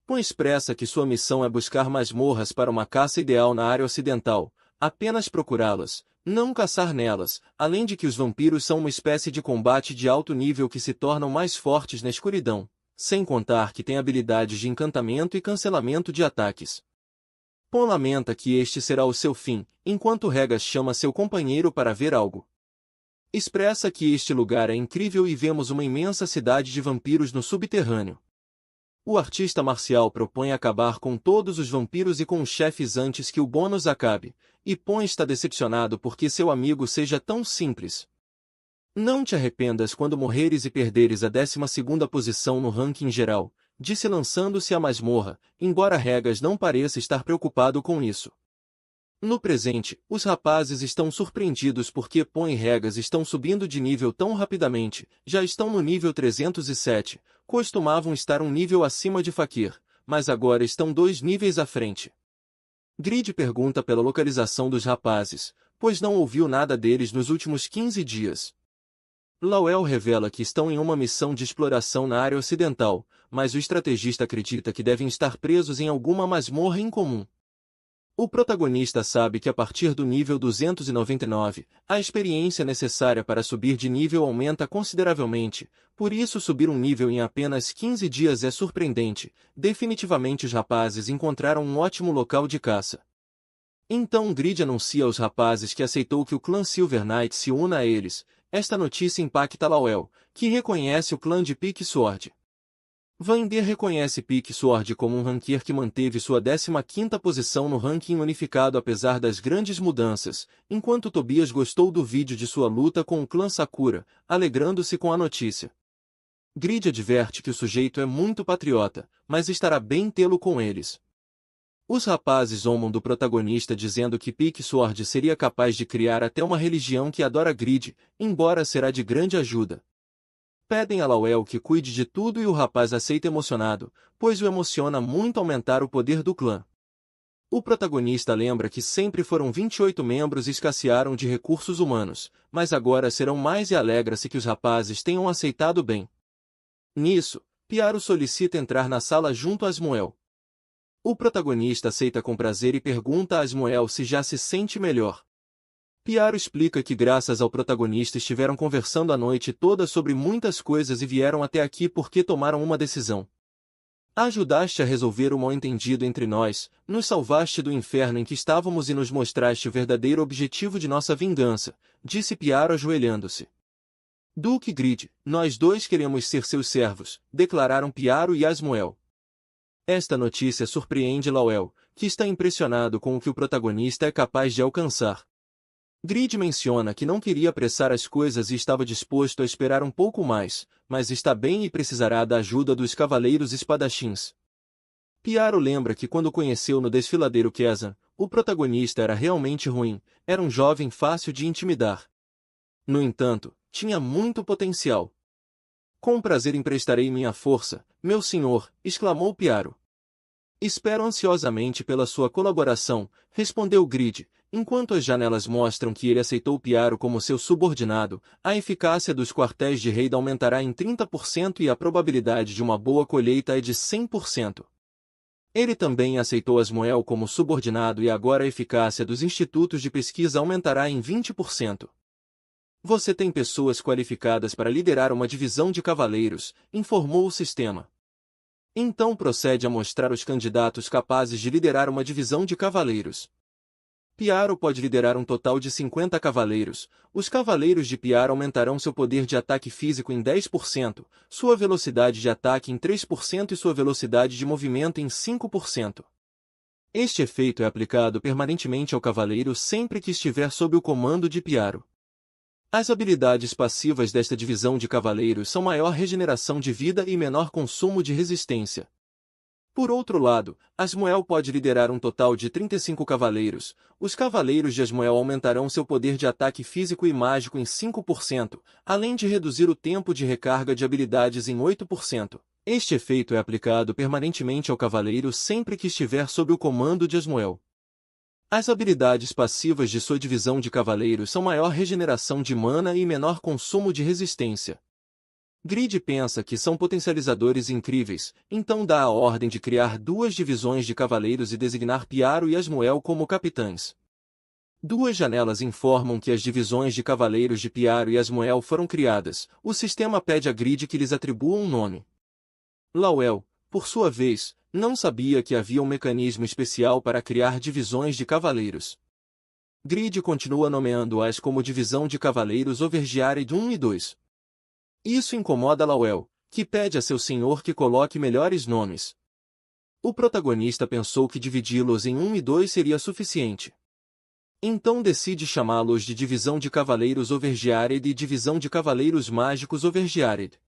A: Pon expressa que sua missão é buscar masmorras para uma caça ideal na área ocidental, apenas procurá-las, não caçar nelas, além de que os vampiros são uma espécie de combate de alto nível que se tornam mais fortes na escuridão, sem contar que tem habilidades de encantamento e cancelamento de ataques. Pon lamenta que este será o seu fim, enquanto Regas chama seu companheiro para ver algo. Expressa que este lugar é incrível e vemos uma imensa cidade de vampiros no subterrâneo. O artista marcial propõe acabar com todos os vampiros e com os chefes antes que o bônus acabe, e Pon está decepcionado porque seu amigo seja tão simples. Não te arrependas quando morreres e perderes a 12ª posição no ranking geral, disse lançando-se à masmorra, embora Regas não pareça estar preocupado com isso. No presente, os rapazes estão surpreendidos porque Pon e Regas estão subindo de nível tão rapidamente, já estão no nível 307, costumavam estar um nível acima de Fakir, mas agora estão 2 níveis à frente. Grid pergunta pela localização dos rapazes, pois não ouviu nada deles nos últimos 15 dias. Lawel revela que estão em uma missão de exploração na área ocidental, mas o estrategista acredita que devem estar presos em alguma masmorra incomum. O protagonista sabe que a partir do nível 299, a experiência necessária para subir de nível aumenta consideravelmente, por isso subir um nível em apenas 15 dias é surpreendente. Definitivamente os rapazes encontraram um ótimo local de caça. Então Grid anuncia aos rapazes que aceitou que o clã Silver Knight se una a eles. Esta notícia impacta Lawel, que reconhece o clã de Pique Sword. Vander reconhece Pique Sword como um ranquear que manteve sua 15ª posição no ranking unificado apesar das grandes mudanças, enquanto Tobias gostou do vídeo de sua luta com o clã Sakura, alegrando-se com a notícia. Grid adverte que o sujeito é muito patriota, mas estará bem tê-lo com eles. Os rapazes zombam do protagonista dizendo que Pique Sword seria capaz de criar até uma religião que adora Grid, embora será de grande ajuda. Pedem a Lawel que cuide de tudo e o rapaz aceita emocionado, pois o emociona muito aumentar o poder do clã. O protagonista lembra que sempre foram 28 membros e escassearam de recursos humanos, mas agora serão mais e alegra-se que os rapazes tenham aceitado bem. Nisso, Piaro solicita entrar na sala junto a Asmoel. O protagonista aceita com prazer e pergunta a Asmoel se já se sente melhor. Piaro explica que graças ao protagonista estiveram conversando a noite toda sobre muitas coisas e vieram até aqui porque tomaram uma decisão. Ajudaste a resolver o mal-entendido entre nós, nos salvaste do inferno em que estávamos e nos mostraste o verdadeiro objetivo de nossa vingança, disse Piaro ajoelhando-se. Duque Grid, nós dois queremos ser seus servos, declararam Piaro e Asmoel. Esta notícia surpreende Lawel, que está impressionado com o que o protagonista é capaz de alcançar. Grid menciona que não queria apressar as coisas e estava disposto a esperar um pouco mais, mas está bem e precisará da ajuda dos cavaleiros espadachins. Piaro lembra que quando conheceu no desfiladeiro Kezan, o protagonista era realmente ruim, era um jovem fácil de intimidar. No entanto, tinha muito potencial. Com prazer emprestarei minha força, meu senhor, exclamou Piaro. Espero ansiosamente pela sua colaboração, respondeu Grid. Enquanto as janelas mostram que ele aceitou Piaro como seu subordinado, a eficácia dos quartéis de raid aumentará em 30% e a probabilidade de uma boa colheita é de 100%. Ele também aceitou Asmoel como subordinado e agora a eficácia dos institutos de pesquisa aumentará em 20%. Você tem pessoas qualificadas para liderar uma divisão de cavaleiros, informou o sistema. Então procede a mostrar os candidatos capazes de liderar uma divisão de cavaleiros. Piaro pode liderar um total de 50 cavaleiros. Os cavaleiros de Piaro aumentarão seu poder de ataque físico em 10%, sua velocidade de ataque em 3% e sua velocidade de movimento em 5%. Este efeito é aplicado permanentemente ao cavaleiro sempre que estiver sob o comando de Piaro. As habilidades passivas desta divisão de cavaleiros são maior regeneração de vida e menor consumo de resistência. Por outro lado, Asmoel pode liderar um total de 35 cavaleiros. Os cavaleiros de Asmoel aumentarão seu poder de ataque físico e mágico em 5%, além de reduzir o tempo de recarga de habilidades em 8%. Este efeito é aplicado permanentemente ao cavaleiro sempre que estiver sob o comando de Asmoel. As habilidades passivas de sua divisão de cavaleiros são maior regeneração de mana e menor consumo de resistência. Grid pensa que são potencializadores incríveis, então dá a ordem de criar 2 divisões de cavaleiros e designar Piaro e Asmoel como capitães. 2 janelas informam que as divisões de cavaleiros de Piaro e Asmoel foram criadas. O sistema pede a Grid que lhes atribua um nome. Lawel, por sua vez, não sabia que havia um mecanismo especial para criar divisões de cavaleiros. Grid continua nomeando-as como divisão de cavaleiros Overgeared 1 e 2. Isso incomoda Lawel, que pede a seu senhor que coloque melhores nomes. O protagonista pensou que dividi-los em 1 e 2 seria suficiente. Então decide chamá-los de Divisão de Cavaleiros Overgeared e Divisão de Cavaleiros Mágicos Overgeared.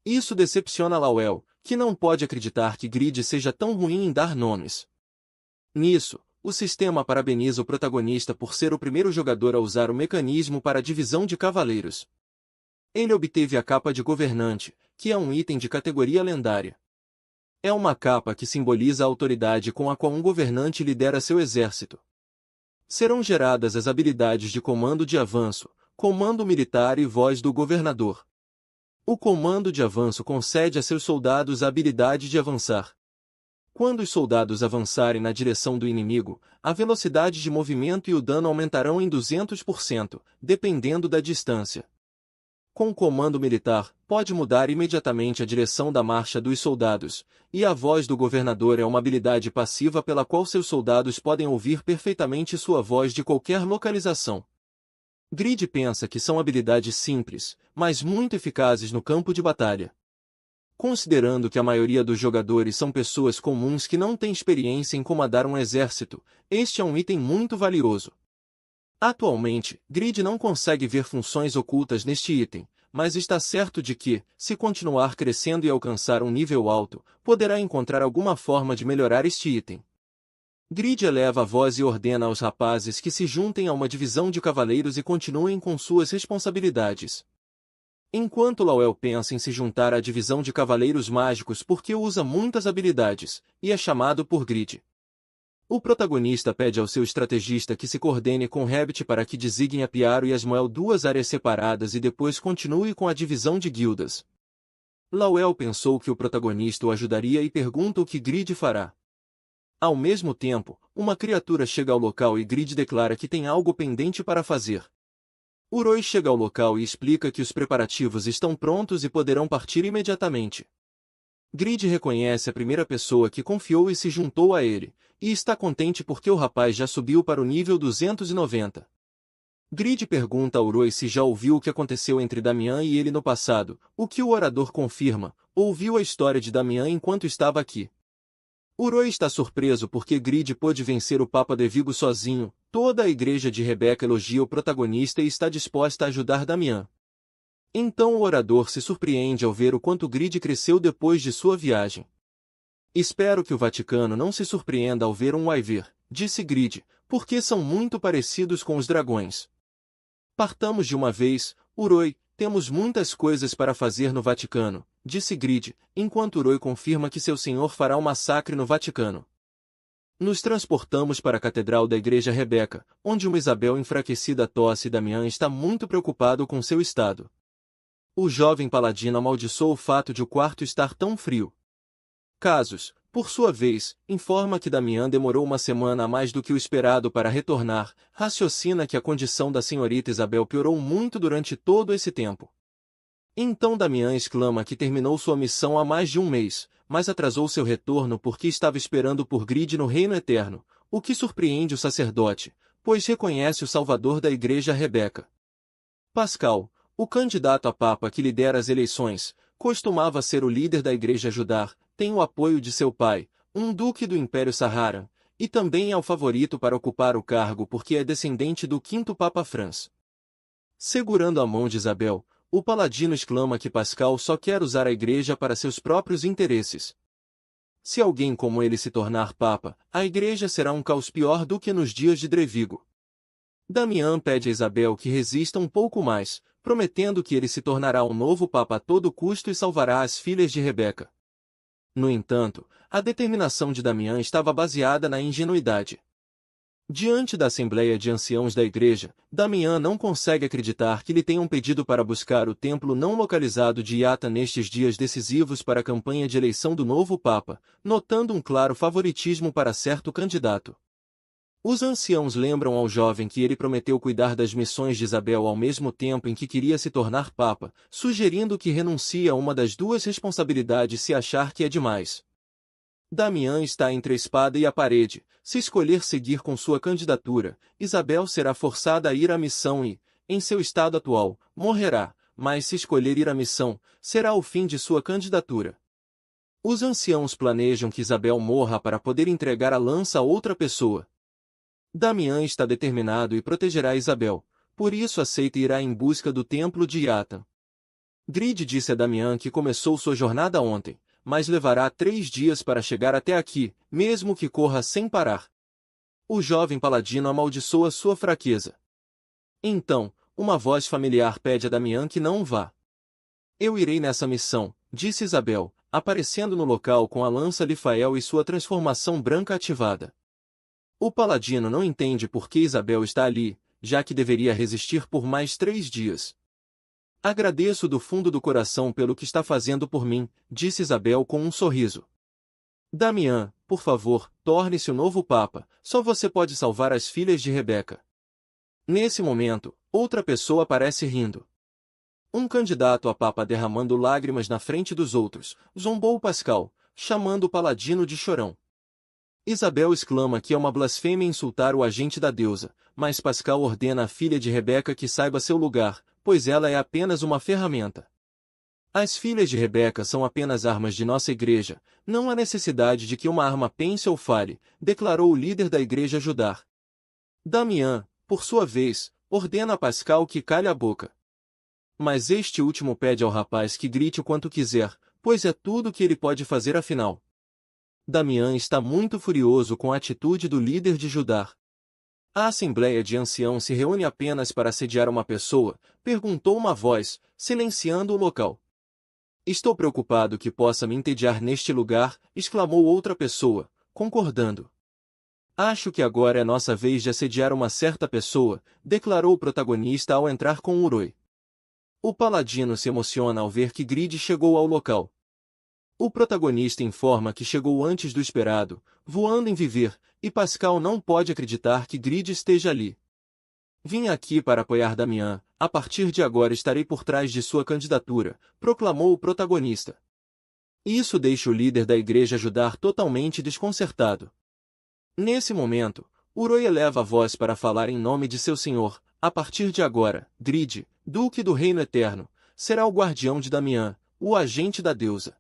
A: Isso decepciona Lawel, que não pode acreditar que Grid seja tão ruim em dar nomes. Nisso, o sistema parabeniza o protagonista por ser o primeiro jogador a usar o mecanismo para a divisão de cavaleiros. Ele obteve a capa de governante, que é um item de categoria lendária. É uma capa que simboliza a autoridade com a qual um governante lidera seu exército. Serão geradas as habilidades de comando de avanço, comando militar e voz do governador. O comando de avanço concede a seus soldados a habilidade de avançar. Quando os soldados avançarem na direção do inimigo, a velocidade de movimento e o dano aumentarão em 200%, dependendo da distância. Com o comando militar, pode mudar imediatamente a direção da marcha dos soldados, e a voz do governador é uma habilidade passiva pela qual seus soldados podem ouvir perfeitamente sua voz de qualquer localização. Grid pensa que são habilidades simples, mas muito eficazes no campo de batalha. Considerando que a maioria dos jogadores são pessoas comuns que não têm experiência em comandar um exército, este é um item muito valioso. Atualmente, Grid não consegue ver funções ocultas neste item, mas está certo de que, se continuar crescendo e alcançar um nível alto, poderá encontrar alguma forma de melhorar este item. Grid eleva a voz e ordena aos rapazes que se juntem a uma divisão de cavaleiros e continuem com suas responsabilidades. Enquanto Lawel pensa em se juntar à divisão de cavaleiros mágicos porque usa muitas habilidades, e é chamado por Grid. O protagonista pede ao seu estrategista que se coordene com Rabbit para que designe a Piaro e Asmoel duas áreas separadas e depois continue com a divisão de guildas. Lawel pensou que o protagonista o ajudaria e pergunta o que Grid fará. Ao mesmo tempo, uma criatura chega ao local e Grid declara que tem algo pendente para fazer. Uroi chega ao local e explica que os preparativos estão prontos e poderão partir imediatamente. Grid reconhece a primeira pessoa que confiou e se juntou a ele, e está contente porque o rapaz já subiu para o nível 290. Grid pergunta a Uroi se já ouviu o que aconteceu entre Damian e ele no passado, o que o orador confirma, ouviu a história de Damian enquanto estava aqui. Uroi está surpreso porque Grid pôde vencer o Papa de Vigo sozinho, toda a igreja de Rebeca elogia o protagonista e está disposta a ajudar Damian. Então o orador se surpreende ao ver o quanto Grid cresceu depois de sua viagem. Espero que o Vaticano não se surpreenda ao ver um Wyvern, disse Grid, porque são muito parecidos com os dragões. Partamos de uma vez, Uroi, temos muitas coisas para fazer no Vaticano, disse Grid, enquanto Uroi confirma que seu senhor fará um massacre no Vaticano. Nos transportamos para a Catedral da Igreja Rebeca, onde uma Isabel enfraquecida tosse e Damian está muito preocupado com seu estado. O jovem paladino amaldiçoa o fato de o quarto estar tão frio. Casos, por sua vez, informa que Damian demorou uma semana a mais do que o esperado para retornar, raciocina que a condição da senhorita Isabel piorou muito durante todo esse tempo. Então Damian exclama que terminou sua missão há mais de um mês, mas atrasou seu retorno porque estava esperando por Grid no Reino Eterno, o que surpreende o sacerdote, pois reconhece o salvador da Igreja Rebeca. Pascal, o candidato a papa que lidera as eleições, costumava ser o líder da Igreja Judar, tem o apoio de seu pai, um duque do Império Sahara, e também é o favorito para ocupar o cargo porque é descendente do quinto Papa Franz. Segurando a mão de Isabel, o paladino exclama que Pascal só quer usar a Igreja para seus próprios interesses. Se alguém como ele se tornar Papa, a Igreja será um caos pior do que nos dias de Drevigo. Damian pede a Isabel que resista um pouco mais, prometendo que ele se tornará o novo Papa a todo custo e salvará as filhas de Rebeca. No entanto, a determinação de Damian estava baseada na ingenuidade. Diante da Assembleia de Anciãos da Igreja, Damian não consegue acreditar que lhe tenham pedido para buscar o templo não localizado de Iata nestes dias decisivos para a campanha de eleição do novo Papa, notando um claro favoritismo para certo candidato. Os anciãos lembram ao jovem que ele prometeu cuidar das missões de Isabel ao mesmo tempo em que queria se tornar Papa, sugerindo que renuncie a uma das duas responsabilidades se achar que é demais. Damian está entre a espada e a parede. Se escolher seguir com sua candidatura, Isabel será forçada a ir à missão e, em seu estado atual, morrerá, mas se escolher ir à missão, será o fim de sua candidatura. Os anciãos planejam que Isabel morra para poder entregar a lança a outra pessoa. Damian está determinado e protegerá Isabel, por isso aceita e irá em busca do templo de Iata. Grid disse a Damian que começou sua jornada ontem, mas levará 3 dias para chegar até aqui, mesmo que corra sem parar. O jovem paladino amaldiçoa sua fraqueza. Então, uma voz familiar pede a Damian que não vá. Eu irei nessa missão, disse Isabel, aparecendo no local com a lança Lifael e sua transformação branca ativada. O paladino não entende por que Isabel está ali, já que deveria resistir por mais 3 dias. Agradeço do fundo do coração pelo que está fazendo por mim, disse Isabel com um sorriso. Damian, por favor, torne-se o novo Papa, só você pode salvar as filhas de Rebeca. Nesse momento, outra pessoa aparece rindo. Um candidato a Papa derramando lágrimas na frente dos outros, zombou Pascal, chamando o paladino de chorão. Isabel exclama que é uma blasfêmia insultar o agente da deusa, mas Pascal ordena à filha de Rebeca que saiba seu lugar, pois ela é apenas uma ferramenta. As filhas de Rebeca são apenas armas de nossa igreja, não há necessidade de que uma arma pense ou fale, declarou o líder da igreja Judar. Damian, por sua vez, ordena a Pascal que calhe a boca. Mas este último pede ao rapaz que grite o quanto quiser, pois é tudo o que ele pode fazer afinal. Damian está muito furioso com a atitude do líder de Judá. A assembleia de anciãos se reúne apenas para assediar uma pessoa, perguntou uma voz, silenciando o local. Estou preocupado que possa me entediar neste lugar, exclamou outra pessoa, concordando. Acho que agora é nossa vez de assediar uma certa pessoa, declarou o protagonista ao entrar com Uroi. O paladino se emociona ao ver que Grid chegou ao local. O protagonista informa que chegou antes do esperado, voando em viver, e Pascal não pode acreditar que Grid esteja ali. Vim aqui para apoiar Damian, a partir de agora estarei por trás de sua candidatura, proclamou o protagonista. Isso deixa o líder da igreja Judar totalmente desconcertado. Nesse momento, Uroi eleva a voz para falar em nome de seu senhor. A partir de agora, Grid, Duque do Reino Eterno, será o guardião de Damian, o agente da deusa.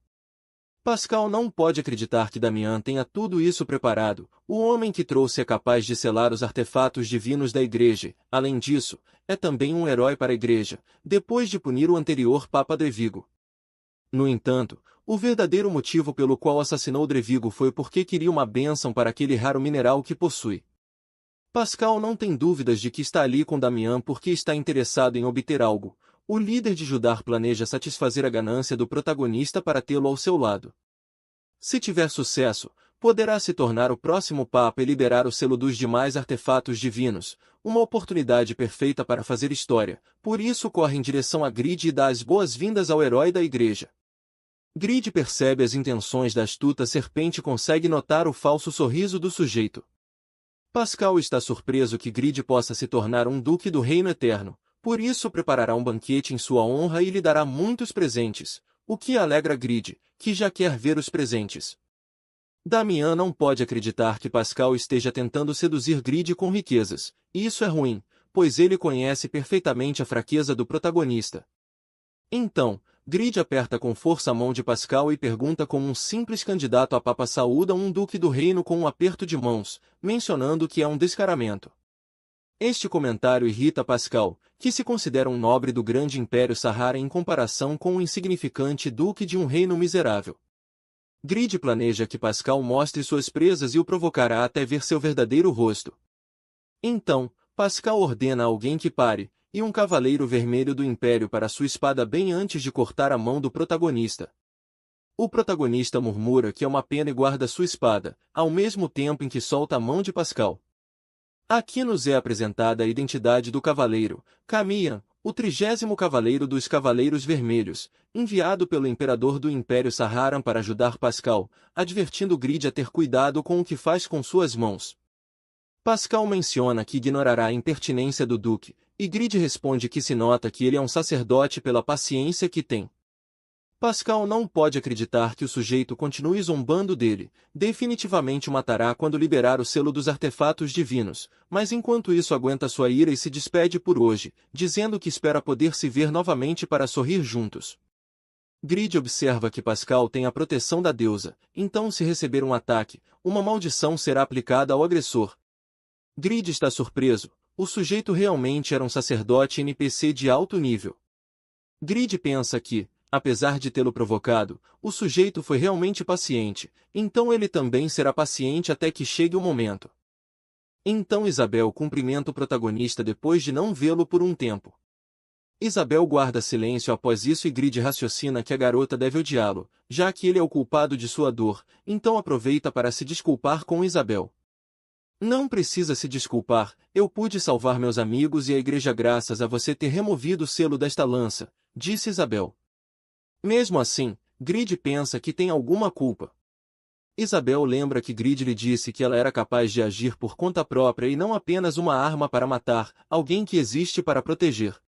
A: Pascal não pode acreditar que Damian tenha tudo isso preparado. O homem que trouxe é capaz de selar os artefatos divinos da igreja. Além disso, é também um herói para a igreja, depois de punir o anterior Papa Drevigo. No entanto, o verdadeiro motivo pelo qual assassinou Drevigo foi porque queria uma bênção para aquele raro mineral que possui. Pascal não tem dúvidas de que está ali com Damian porque está interessado em obter algo. O líder de Judar planeja satisfazer a ganância do protagonista para tê-lo ao seu lado. Se tiver sucesso, poderá se tornar o próximo Papa e liberar o selo dos demais artefatos divinos, uma oportunidade perfeita para fazer história, por isso corre em direção a Grid e dá as boas-vindas ao herói da igreja. Grid percebe as intenções da astuta serpente e consegue notar o falso sorriso do sujeito. Pascal está surpreso que Grid possa se tornar um duque do reino eterno, por isso preparará um banquete em sua honra e lhe dará muitos presentes, o que alegra Grid, que já quer ver os presentes. Damian não pode acreditar que Pascal esteja tentando seduzir Grid com riquezas, e isso é ruim, pois ele conhece perfeitamente a fraqueza do protagonista. Então, Grid aperta com força a mão de Pascal e pergunta como um simples candidato a Papa saúda um duque do reino com um aperto de mãos, mencionando que é um descaramento. Este comentário irrita Pascal, que se considera um nobre do grande Império Sahara em comparação com um insignificante duque de um reino miserável. Grid planeja que Pascal mostre suas presas e o provocará até ver seu verdadeiro rosto. Então, Pascal ordena a alguém que pare, e um cavaleiro vermelho do Império para sua espada bem antes de cortar a mão do protagonista. O protagonista murmura que é uma pena e guarda sua espada, ao mesmo tempo em que solta a mão de Pascal. Aqui nos é apresentada a identidade do cavaleiro, Camian, o 30º cavaleiro dos Cavaleiros Vermelhos, enviado pelo imperador do Império Saharan para ajudar Pascal, advertindo Grid a ter cuidado com o que faz com suas mãos. Pascal menciona que ignorará a impertinência do duque, e Grid responde que se nota que ele é um sacerdote pela paciência que tem. Pascal não pode acreditar que o sujeito continue zombando dele, definitivamente o matará quando liberar o selo dos artefatos divinos, mas enquanto isso aguenta sua ira e se despede por hoje, dizendo que espera poder se ver novamente para sorrir juntos. Grid observa que Pascal tem a proteção da deusa, então se receber um ataque, uma maldição será aplicada ao agressor. Grid está surpreso, o sujeito realmente era um sacerdote NPC de alto nível. Grid pensa que, apesar de tê-lo provocado, o sujeito foi realmente paciente, então ele também será paciente até que chegue o momento. Então Isabel cumprimenta o protagonista depois de não vê-lo por um tempo. Isabel guarda silêncio após isso e Grid raciocina que a garota deve odiá-lo, já que ele é o culpado de sua dor, então aproveita para se desculpar com Isabel. Não precisa se desculpar, eu pude salvar meus amigos e a igreja graças a você ter removido o selo desta lança, disse Isabel. Mesmo assim, Grid pensa que tem alguma culpa. Isabel lembra que Grid lhe disse que ela era capaz de agir por conta própria e não apenas uma arma para matar, alguém que existe para proteger.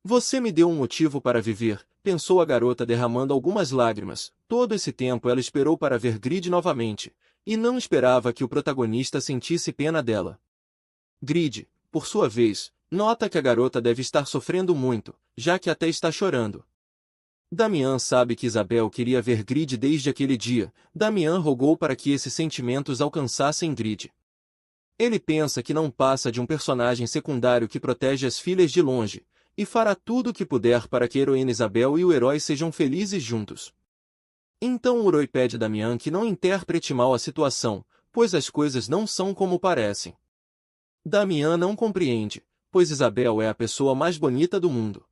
A: Você me deu um motivo para viver, pensou a garota derramando algumas lágrimas. Todo esse tempo ela esperou para ver Grid novamente, e não esperava que o protagonista sentisse pena dela. Grid, por sua vez, nota que a garota deve estar sofrendo muito, já que até está chorando. Damian sabe que Isabel queria ver Grid desde aquele dia. Damian rogou para que esses sentimentos alcançassem Grid. Ele pensa que não passa de um personagem secundário que protege as filhas de longe, e fará tudo o que puder para que a heroína Isabel e o herói sejam felizes juntos. Então o herói pede a Damian que não interprete mal a situação, pois as coisas não são como parecem. Damian não compreende, pois Isabel é a pessoa mais bonita do mundo.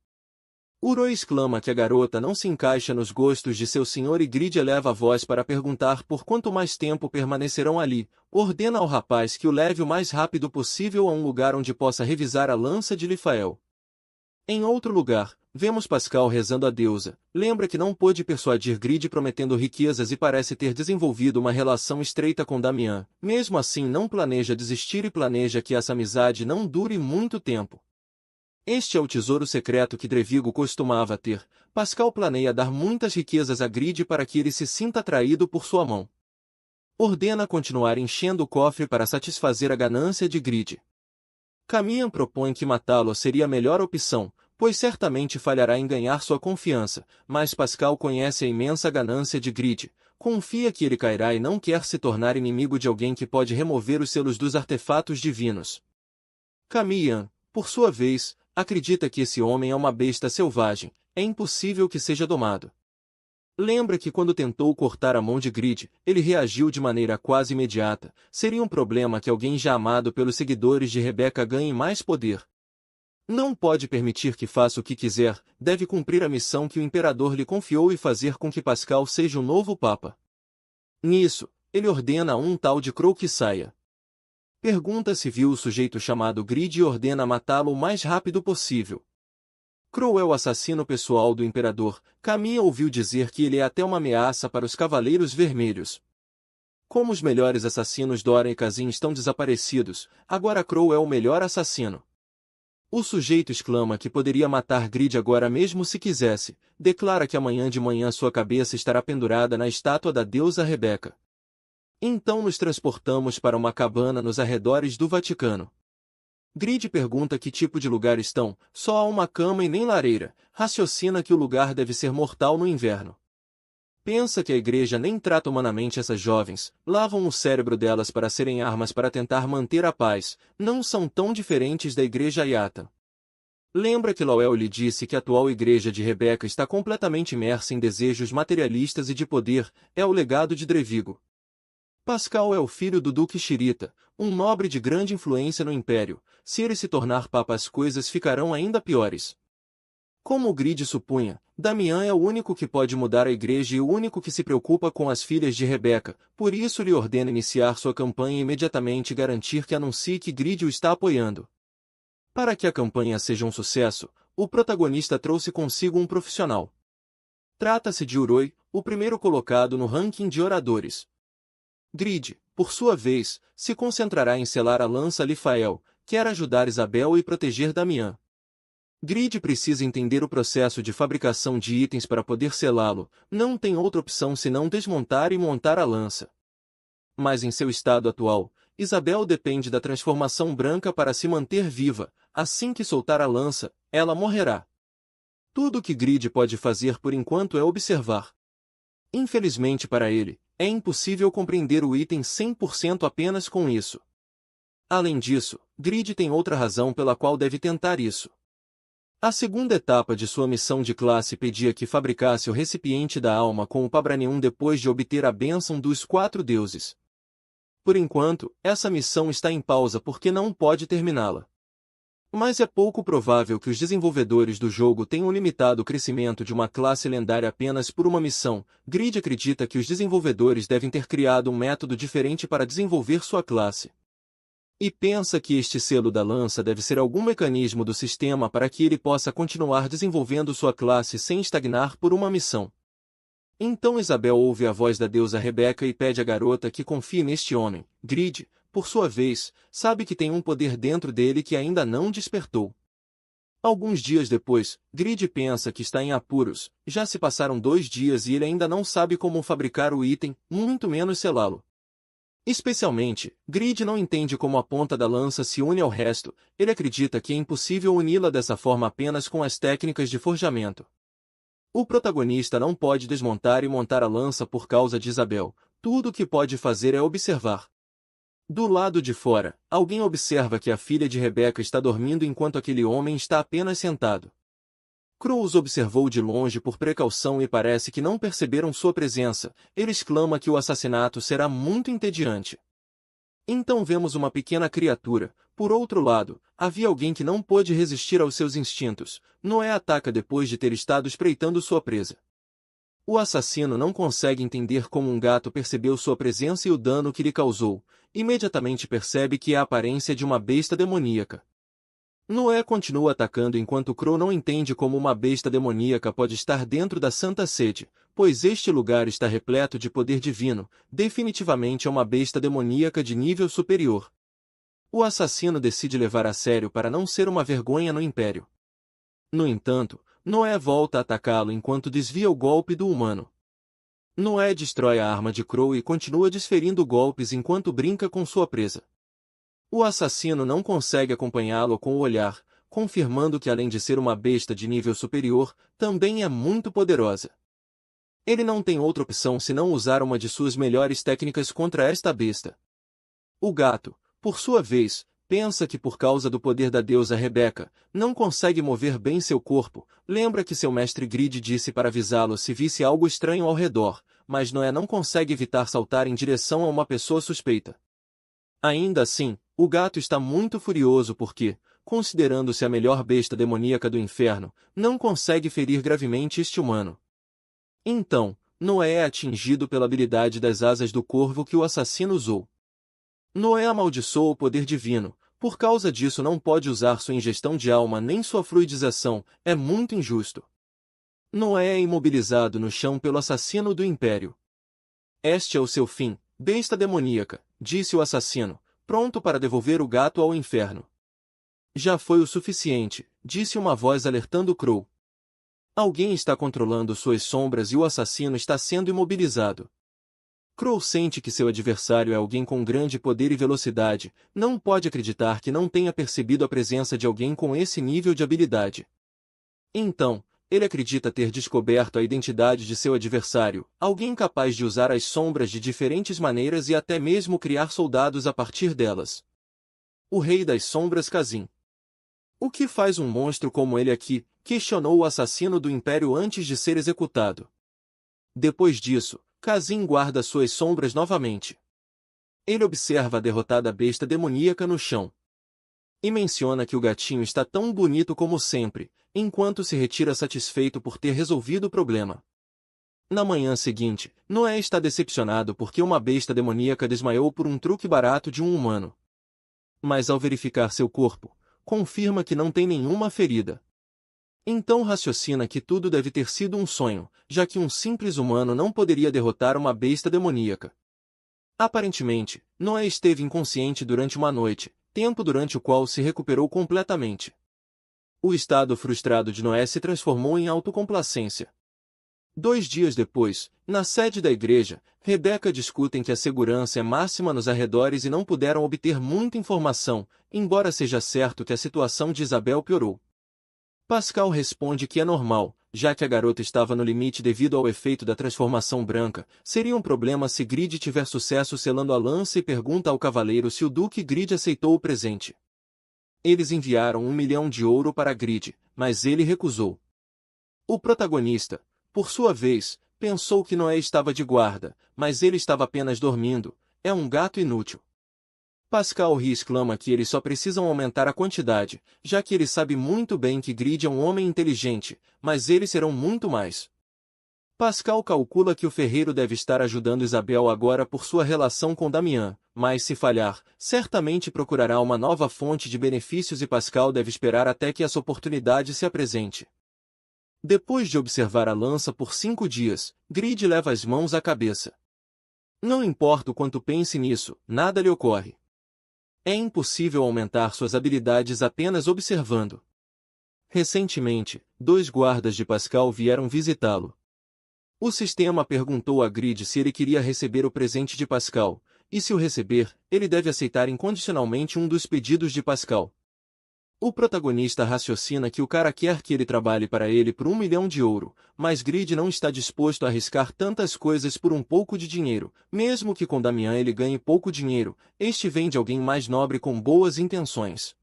A: Uroi exclama que a garota não se encaixa nos gostos de seu senhor e Grid eleva a voz para perguntar por quanto mais tempo permanecerão ali. Ordena ao rapaz que o leve o mais rápido possível a um lugar onde possa revisar a lança de Lifael. Em outro lugar, vemos Pascal rezando a deusa. Lembra que não pôde persuadir Grid prometendo riquezas e parece ter desenvolvido uma relação estreita com Damian. Mesmo assim não planeja desistir e planeja que essa amizade não dure muito tempo. Este é o tesouro secreto que Drevigo costumava ter. Pascal planeia dar muitas riquezas a Grid para que ele se sinta atraído por sua mão. Ordena continuar enchendo o cofre para satisfazer a ganância de Grid. Camian propõe que matá-lo seria a melhor opção, pois certamente falhará em ganhar sua confiança, mas Pascal conhece a imensa ganância de Grid, confia que ele cairá e não quer se tornar inimigo de alguém que pode remover os selos dos artefatos divinos. Camian, por sua vez, acredita que esse homem é uma besta selvagem, é impossível que seja domado. Lembra que quando tentou cortar a mão de Grid, ele reagiu de maneira quase imediata. Seria um problema que alguém já amado pelos seguidores de Rebeca ganhe mais poder. Não pode permitir que faça o que quiser, deve cumprir a missão que o imperador lhe confiou e fazer com que Pascal seja o novo papa. Nisso, ele ordena a um tal de Crow que saia. Pergunta se viu o sujeito chamado Grid e ordena matá-lo o mais rápido possível. Crow é o assassino pessoal do imperador. Camian ouviu dizer que ele é até uma ameaça para os Cavaleiros Vermelhos. Como os melhores assassinos Doran e Kazin estão desaparecidos, agora Crow é o melhor assassino. O sujeito exclama que poderia matar Grid agora mesmo se quisesse, declara que amanhã de manhã sua cabeça estará pendurada na estátua da deusa Rebeca. Então nos transportamos para uma cabana nos arredores do Vaticano. Grid pergunta que tipo de lugar estão, só há uma cama e nem lareira, raciocina que o lugar deve ser mortal no inverno. Pensa que a igreja nem trata humanamente essas jovens, lavam o cérebro delas para serem armas para tentar manter a paz, não são tão diferentes da igreja Yata. Lembra que Lowell lhe disse que a atual igreja de Rebeca está completamente imersa em desejos materialistas e de poder, é o legado de Drevigo. Pascal é o filho do Duque Shirita, um nobre de grande influência no Império. Se ele se tornar papa as coisas ficarão ainda piores. Como o Grid supunha, Damian é o único que pode mudar a igreja e o único que se preocupa com as filhas de Rebeca, por isso lhe ordena iniciar sua campanha e imediatamente garantir que anuncie que Grid o está apoiando. Para que a campanha seja um sucesso, o protagonista trouxe consigo um profissional. Trata-se de Uroi, o primeiro colocado no ranking de oradores. Grid, por sua vez, se concentrará em selar a lança Lifael, quer ajudar Isabel e proteger Damian. Grid precisa entender o processo de fabricação de itens para poder selá-lo, não tem outra opção senão desmontar e montar a lança. Mas em seu estado atual, Isabel depende da transformação branca para se manter viva, assim que soltar a lança, ela morrerá. Tudo o que Grid pode fazer por enquanto é observar. Infelizmente para ele, é impossível compreender o item 100% apenas com isso. Além disso, Grid tem outra razão pela qual deve tentar isso. A segunda etapa de sua missão de classe pedia que fabricasse o recipiente da alma com o Pabranium depois de obter a bênção dos 4 deuses. Por enquanto, essa missão está em pausa porque não pode terminá-la. Mas é pouco provável que os desenvolvedores do jogo tenham limitado o crescimento de uma classe lendária apenas por uma missão. Grid acredita que os desenvolvedores devem ter criado um método diferente para desenvolver sua classe. E pensa que este selo da lança deve ser algum mecanismo do sistema para que ele possa continuar desenvolvendo sua classe sem estagnar por uma missão. Então Isabel ouve a voz da deusa Rebeca e pede à garota que confie neste homem. Grid, por sua vez, sabe que tem um poder dentro dele que ainda não despertou. Alguns dias depois, Grid pensa que está em apuros. Já se passaram 2 dias e ele ainda não sabe como fabricar o item, muito menos selá-lo. Especialmente, Grid não entende como a ponta da lança se une ao resto. Ele acredita que é impossível uni-la dessa forma apenas com as técnicas de forjamento. O protagonista não pode desmontar e montar a lança por causa de Isabel. Tudo o que pode fazer é observar. Do lado de fora, alguém observa que a filha de Rebeca está dormindo enquanto aquele homem está apenas sentado. Crow os observou de longe por precaução e parece que não perceberam sua presença. Ele exclama que o assassinato será muito entediante. Então vemos uma pequena criatura. Por outro lado, havia alguém que não pôde resistir aos seus instintos. Noé ataca depois de ter estado espreitando sua presa. O assassino não consegue entender como um gato percebeu sua presença e o dano que lhe causou. Imediatamente percebe que é a aparência de uma besta demoníaca. Noé continua atacando enquanto Crow não entende como uma besta demoníaca pode estar dentro da Santa Sede, pois este lugar está repleto de poder divino. Definitivamente é uma besta demoníaca de nível superior. O assassino decide levar a sério para não ser uma vergonha no Império. No entanto, Noé volta a atacá-lo enquanto desvia o golpe do humano. Noé destrói a arma de Crow e continua desferindo golpes enquanto brinca com sua presa. O assassino não consegue acompanhá-lo com o olhar, confirmando que além de ser uma besta de nível superior, também é muito poderosa. Ele não tem outra opção senão usar uma de suas melhores técnicas contra esta besta. O gato, por sua vez, pensa que por causa do poder da deusa Rebeca, não consegue mover bem seu corpo. Lembra que seu mestre Grid disse para avisá-lo se visse algo estranho ao redor, mas Noé não consegue evitar saltar em direção a uma pessoa suspeita. Ainda assim, o gato está muito furioso porque, considerando-se a melhor besta demoníaca do inferno, não consegue ferir gravemente este humano. Então, Noé é atingido pela habilidade das asas do corvo que o assassino usou. Noé amaldiçoou o poder divino. Por causa disso não pode usar sua ingestão de alma nem sua fluidização. É muito injusto. Noé é imobilizado no chão pelo assassino do Império. Este é o seu fim, besta demoníaca, disse o assassino, pronto para devolver o gato ao inferno. Já foi o suficiente, disse uma voz alertando Crow. Alguém está controlando suas sombras e o assassino está sendo imobilizado. Crow sente que seu adversário é alguém com grande poder e velocidade. Não pode acreditar que não tenha percebido a presença de alguém com esse nível de habilidade. Então, ele acredita ter descoberto a identidade de seu adversário, alguém capaz de usar as sombras de diferentes maneiras e até mesmo criar soldados a partir delas. O Rei das Sombras Kazin. O que faz um monstro como ele aqui? Questionou o assassino do Império antes de ser executado. Depois disso, Kazin guarda suas sombras novamente. Ele observa a derrotada besta demoníaca no chão. E menciona que o gatinho está tão bonito como sempre, enquanto se retira satisfeito por ter resolvido o problema. Na manhã seguinte, Noé está decepcionado porque uma besta demoníaca desmaiou por um truque barato de um humano. Mas ao verificar seu corpo, confirma que não tem nenhuma ferida. Então raciocina que tudo deve ter sido um sonho, já que um simples humano não poderia derrotar uma besta demoníaca. Aparentemente, Noé esteve inconsciente durante uma noite, tempo durante o qual se recuperou completamente. O estado frustrado de Noé se transformou em autocomplacência. 2 dias depois, na sede da igreja, Rebeca discutem que a segurança é máxima nos arredores e não puderam obter muita informação, embora seja certo que a situação de Isabel piorou. Pascal responde que é normal, já que a garota estava no limite devido ao efeito da transformação branca. Seria um problema se Grid tiver sucesso selando a lança e pergunta ao cavaleiro se o Duque Grid aceitou o presente. Eles enviaram 1 milhão de ouro para Grid, mas ele recusou. O protagonista, por sua vez, pensou que Noé estava de guarda, mas ele estava apenas dormindo. É um gato inútil. Pascal ri e exclama que eles só precisam aumentar a quantidade, já que ele sabe muito bem que Grid é um homem inteligente, mas eles serão muito mais. Pascal calcula que o ferreiro deve estar ajudando Isabel agora por sua relação com Damian, mas se falhar, certamente procurará uma nova fonte de benefícios e Pascal deve esperar até que essa oportunidade se apresente. Depois de observar a lança por 5 dias, Grid leva as mãos à cabeça. Não importa o quanto pense nisso, nada lhe ocorre. É impossível aumentar suas habilidades apenas observando. Recentemente, 2 guardas de Pascal vieram visitá-lo. O sistema perguntou a Grid se ele queria receber o presente de Pascal, e se o receber, ele deve aceitar incondicionalmente um dos pedidos de Pascal. O protagonista raciocina que o cara quer que ele trabalhe para ele por 1 milhão de ouro, mas Grid não está disposto a arriscar tantas coisas por um pouco de dinheiro, mesmo que com Damian ele ganhe pouco dinheiro, este vem de alguém mais nobre com boas intenções.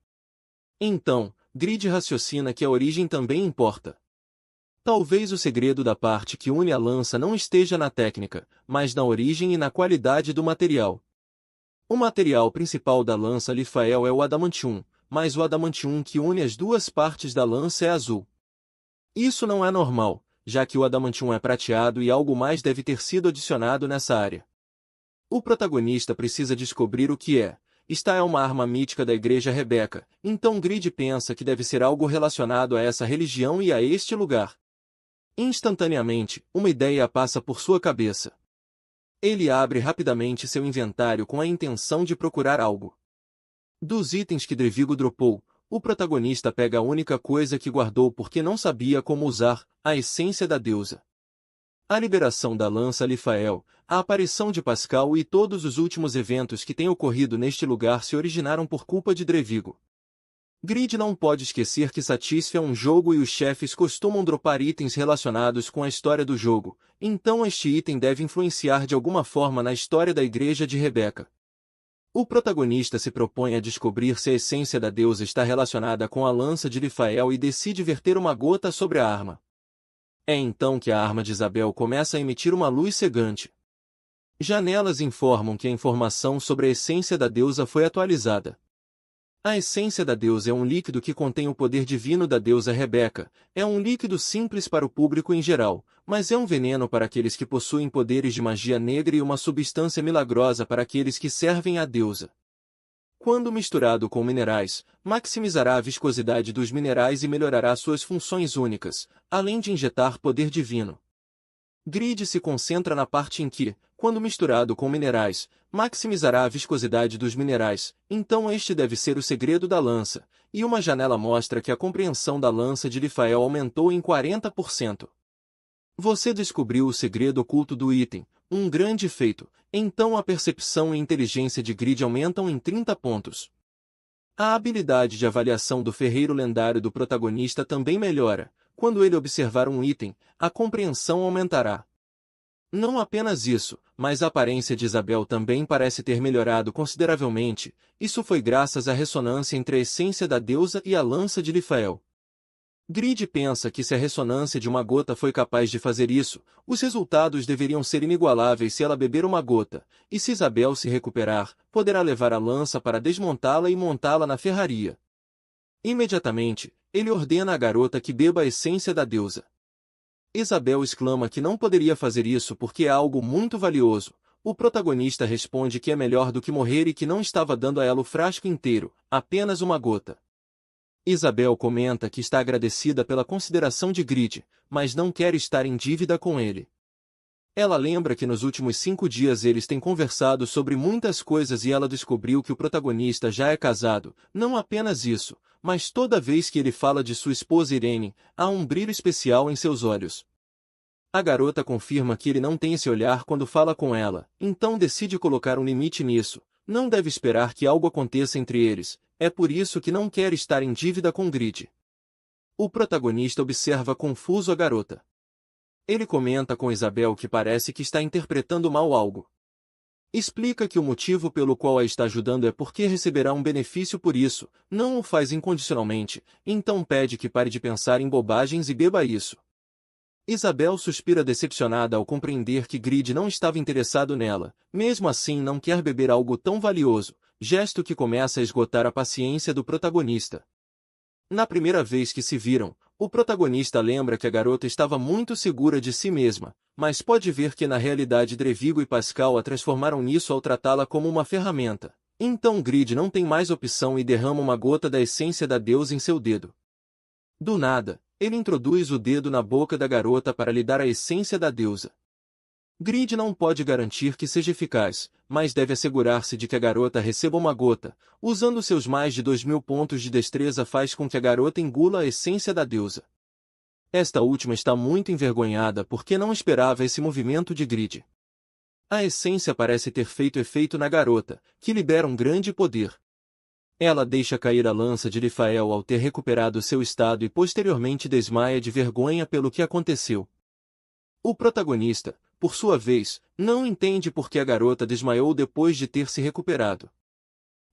A: Então, Grid raciocina que a origem também importa. Talvez o segredo da parte que une a lança não esteja na técnica, mas na origem e na qualidade do material. O material principal da lança Lifael é o adamantium, mas o adamantium que une as duas partes da lança é azul. Isso não é normal, já que o adamantium é prateado e algo mais deve ter sido adicionado nessa área. O protagonista precisa descobrir o que é. Esta é uma arma mítica da Igreja Rebeca, então Grid pensa que deve ser algo relacionado a essa religião e a este lugar. Instantaneamente, uma ideia passa por sua cabeça. Ele abre rapidamente seu inventário com a intenção de procurar algo. Dos itens que Drevigo dropou, o protagonista pega a única coisa que guardou porque não sabia como usar, a essência da deusa. A liberação da lança Lifael, a aparição de Pascal e todos os últimos eventos que têm ocorrido neste lugar se originaram por culpa de Drevigo. Grid não pode esquecer que Satisfy é um jogo e os chefes costumam dropar itens relacionados com a história do jogo, então este item deve influenciar de alguma forma na história da Igreja de Rebeca. O protagonista se propõe a descobrir se a essência da deusa está relacionada com a lança de Lifael e decide verter uma gota sobre a arma. É então que a arma de Isabel começa a emitir uma luz cegante. Janelas informam que a informação sobre a essência da deusa foi atualizada. A essência da deusa é um líquido que contém o poder divino da deusa Rebeca, é um líquido simples para o público em geral, mas é um veneno para aqueles que possuem poderes de magia negra e uma substância milagrosa para aqueles que servem à deusa. Quando misturado com minerais, maximizará a viscosidade dos minerais e melhorará suas funções únicas, além de injetar poder divino. Grid se concentra na parte em que, quando misturado com minerais, maximizará a viscosidade dos minerais, então este deve ser o segredo da lança, e uma janela mostra que a compreensão da lança de Lifael aumentou em 40%. Você descobriu o segredo oculto do item, um grande feito, então a percepção e inteligência de Grid aumentam em 30 pontos. A habilidade de avaliação do ferreiro lendário do protagonista também melhora. Quando ele observar um item, a compreensão aumentará. Não apenas isso, mas a aparência de Isabel também parece ter melhorado consideravelmente. Isso foi graças à ressonância entre a essência da deusa e a lança de Lifael. Grid pensa que se a ressonância de uma gota foi capaz de fazer isso, os resultados deveriam ser inigualáveis se ela beber uma gota, e se Isabel se recuperar, poderá levar a lança para desmontá-la e montá-la na ferraria. Imediatamente, ele ordena à garota que beba a essência da deusa. Isabel exclama que não poderia fazer isso porque é algo muito valioso. O protagonista responde que é melhor do que morrer e que não estava dando a ela o frasco inteiro, apenas uma gota. Isabel comenta que está agradecida pela consideração de Grid, mas não quer estar em dívida com ele. Ela lembra que nos últimos 5 dias eles têm conversado sobre muitas coisas e ela descobriu que o protagonista já é casado, não apenas isso, mas toda vez que ele fala de sua esposa Irene, há um brilho especial em seus olhos. A garota confirma que ele não tem esse olhar quando fala com ela, então decide colocar um limite nisso, não deve esperar que algo aconteça entre eles, é por isso que não quer estar em dívida com Grid. O protagonista observa confuso a garota. Ele comenta com Isabel que parece que está interpretando mal algo. Explica que o motivo pelo qual a está ajudando é porque receberá um benefício por isso, não o faz incondicionalmente, então pede que pare de pensar em bobagens e beba isso. Isabel suspira decepcionada ao compreender que Grid não estava interessado nela, mesmo assim não quer beber algo tão valioso, gesto que começa a esgotar a paciência do protagonista. Na primeira vez que se viram, o protagonista lembra que a garota estava muito segura de si mesma, mas pode ver que na realidade Drevigo e Pascal a transformaram nisso ao tratá-la como uma ferramenta. Então Grid não tem mais opção e derrama uma gota da essência da deusa em seu dedo. Do nada, ele introduz o dedo na boca da garota para lhe dar a essência da deusa. Grid não pode garantir que seja eficaz, mas deve assegurar-se de que a garota receba uma gota. Usando seus mais de 2.000 pontos de destreza faz com que a garota engula a essência da deusa. Esta última está muito envergonhada porque não esperava esse movimento de Grid. A essência parece ter feito efeito na garota, que libera um grande poder. Ela deixa cair a lança de Lifael ao ter recuperado seu estado e posteriormente desmaia de vergonha pelo que aconteceu. O protagonista, por sua vez, não entende por que a garota desmaiou depois de ter se recuperado.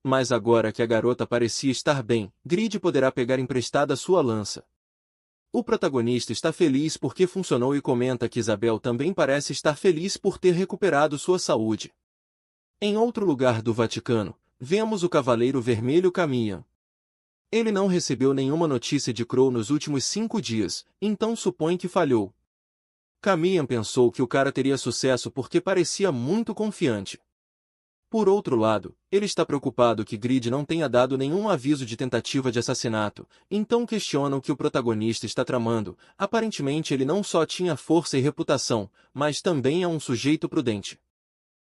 A: Mas agora que a garota parecia estar bem, Grid poderá pegar emprestada sua lança. O protagonista está feliz porque funcionou e comenta que Isabel também parece estar feliz por ter recuperado sua saúde. Em outro lugar do Vaticano, vemos o Cavaleiro Vermelho Camian. Ele não recebeu nenhuma notícia de Crow nos últimos 5 dias, então supõe que falhou. Camian pensou que o cara teria sucesso porque parecia muito confiante. Por outro lado, ele está preocupado que Grid não tenha dado nenhum aviso de tentativa de assassinato, então questiona o que o protagonista está tramando. Aparentemente ele não só tinha força e reputação, mas também é um sujeito prudente.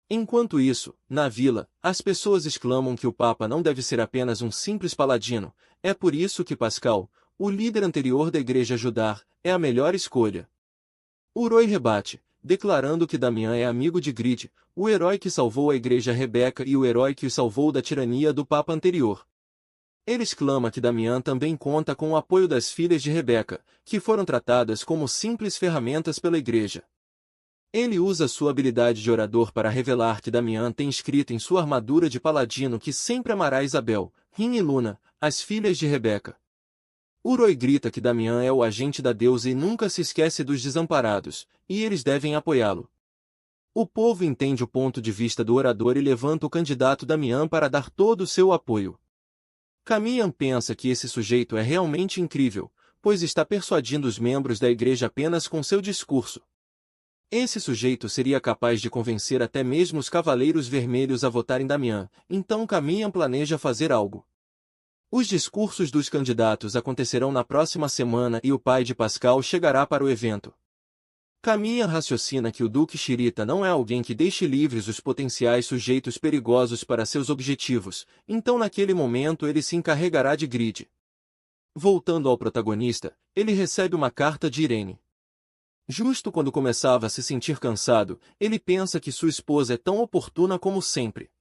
A: Enquanto isso, na vila, as pessoas exclamam que o Papa não deve ser apenas um simples paladino, é por isso que Pascal, o líder anterior da Igreja Judar, é a melhor escolha. Uroi rebate, declarando que Damian é amigo de Grid, o herói que salvou a Igreja Rebeca e o herói que o salvou da tirania do Papa anterior. Ele exclama que Damian também conta com o apoio das filhas de Rebeca, que foram tratadas como simples ferramentas pela Igreja. Ele usa sua habilidade de orador para revelar que Damian tem escrito em sua armadura de paladino que sempre amará Isabel, Rin e Luna, as filhas de Rebeca. Uroi grita que Damian é o agente da deusa e nunca se esquece dos desamparados, e eles devem apoiá-lo. O povo entende o ponto de vista do orador e levanta o candidato Damian para dar todo o seu apoio. Camian pensa que esse sujeito é realmente incrível, pois está persuadindo os membros da igreja apenas com seu discurso. Esse sujeito seria capaz de convencer até mesmo os Cavaleiros Vermelhos a votarem Damian, então Camian planeja fazer algo. Os discursos dos candidatos acontecerão na próxima semana e o pai de Pascal chegará para o evento. Camian raciocina que o Duque Chirita não é alguém que deixe livres os potenciais sujeitos perigosos para seus objetivos, então naquele momento ele se encarregará de Grid. Voltando ao protagonista, ele recebe uma carta de Irene. Justo quando começava a se sentir cansado, ele pensa que sua esposa é tão oportuna como sempre.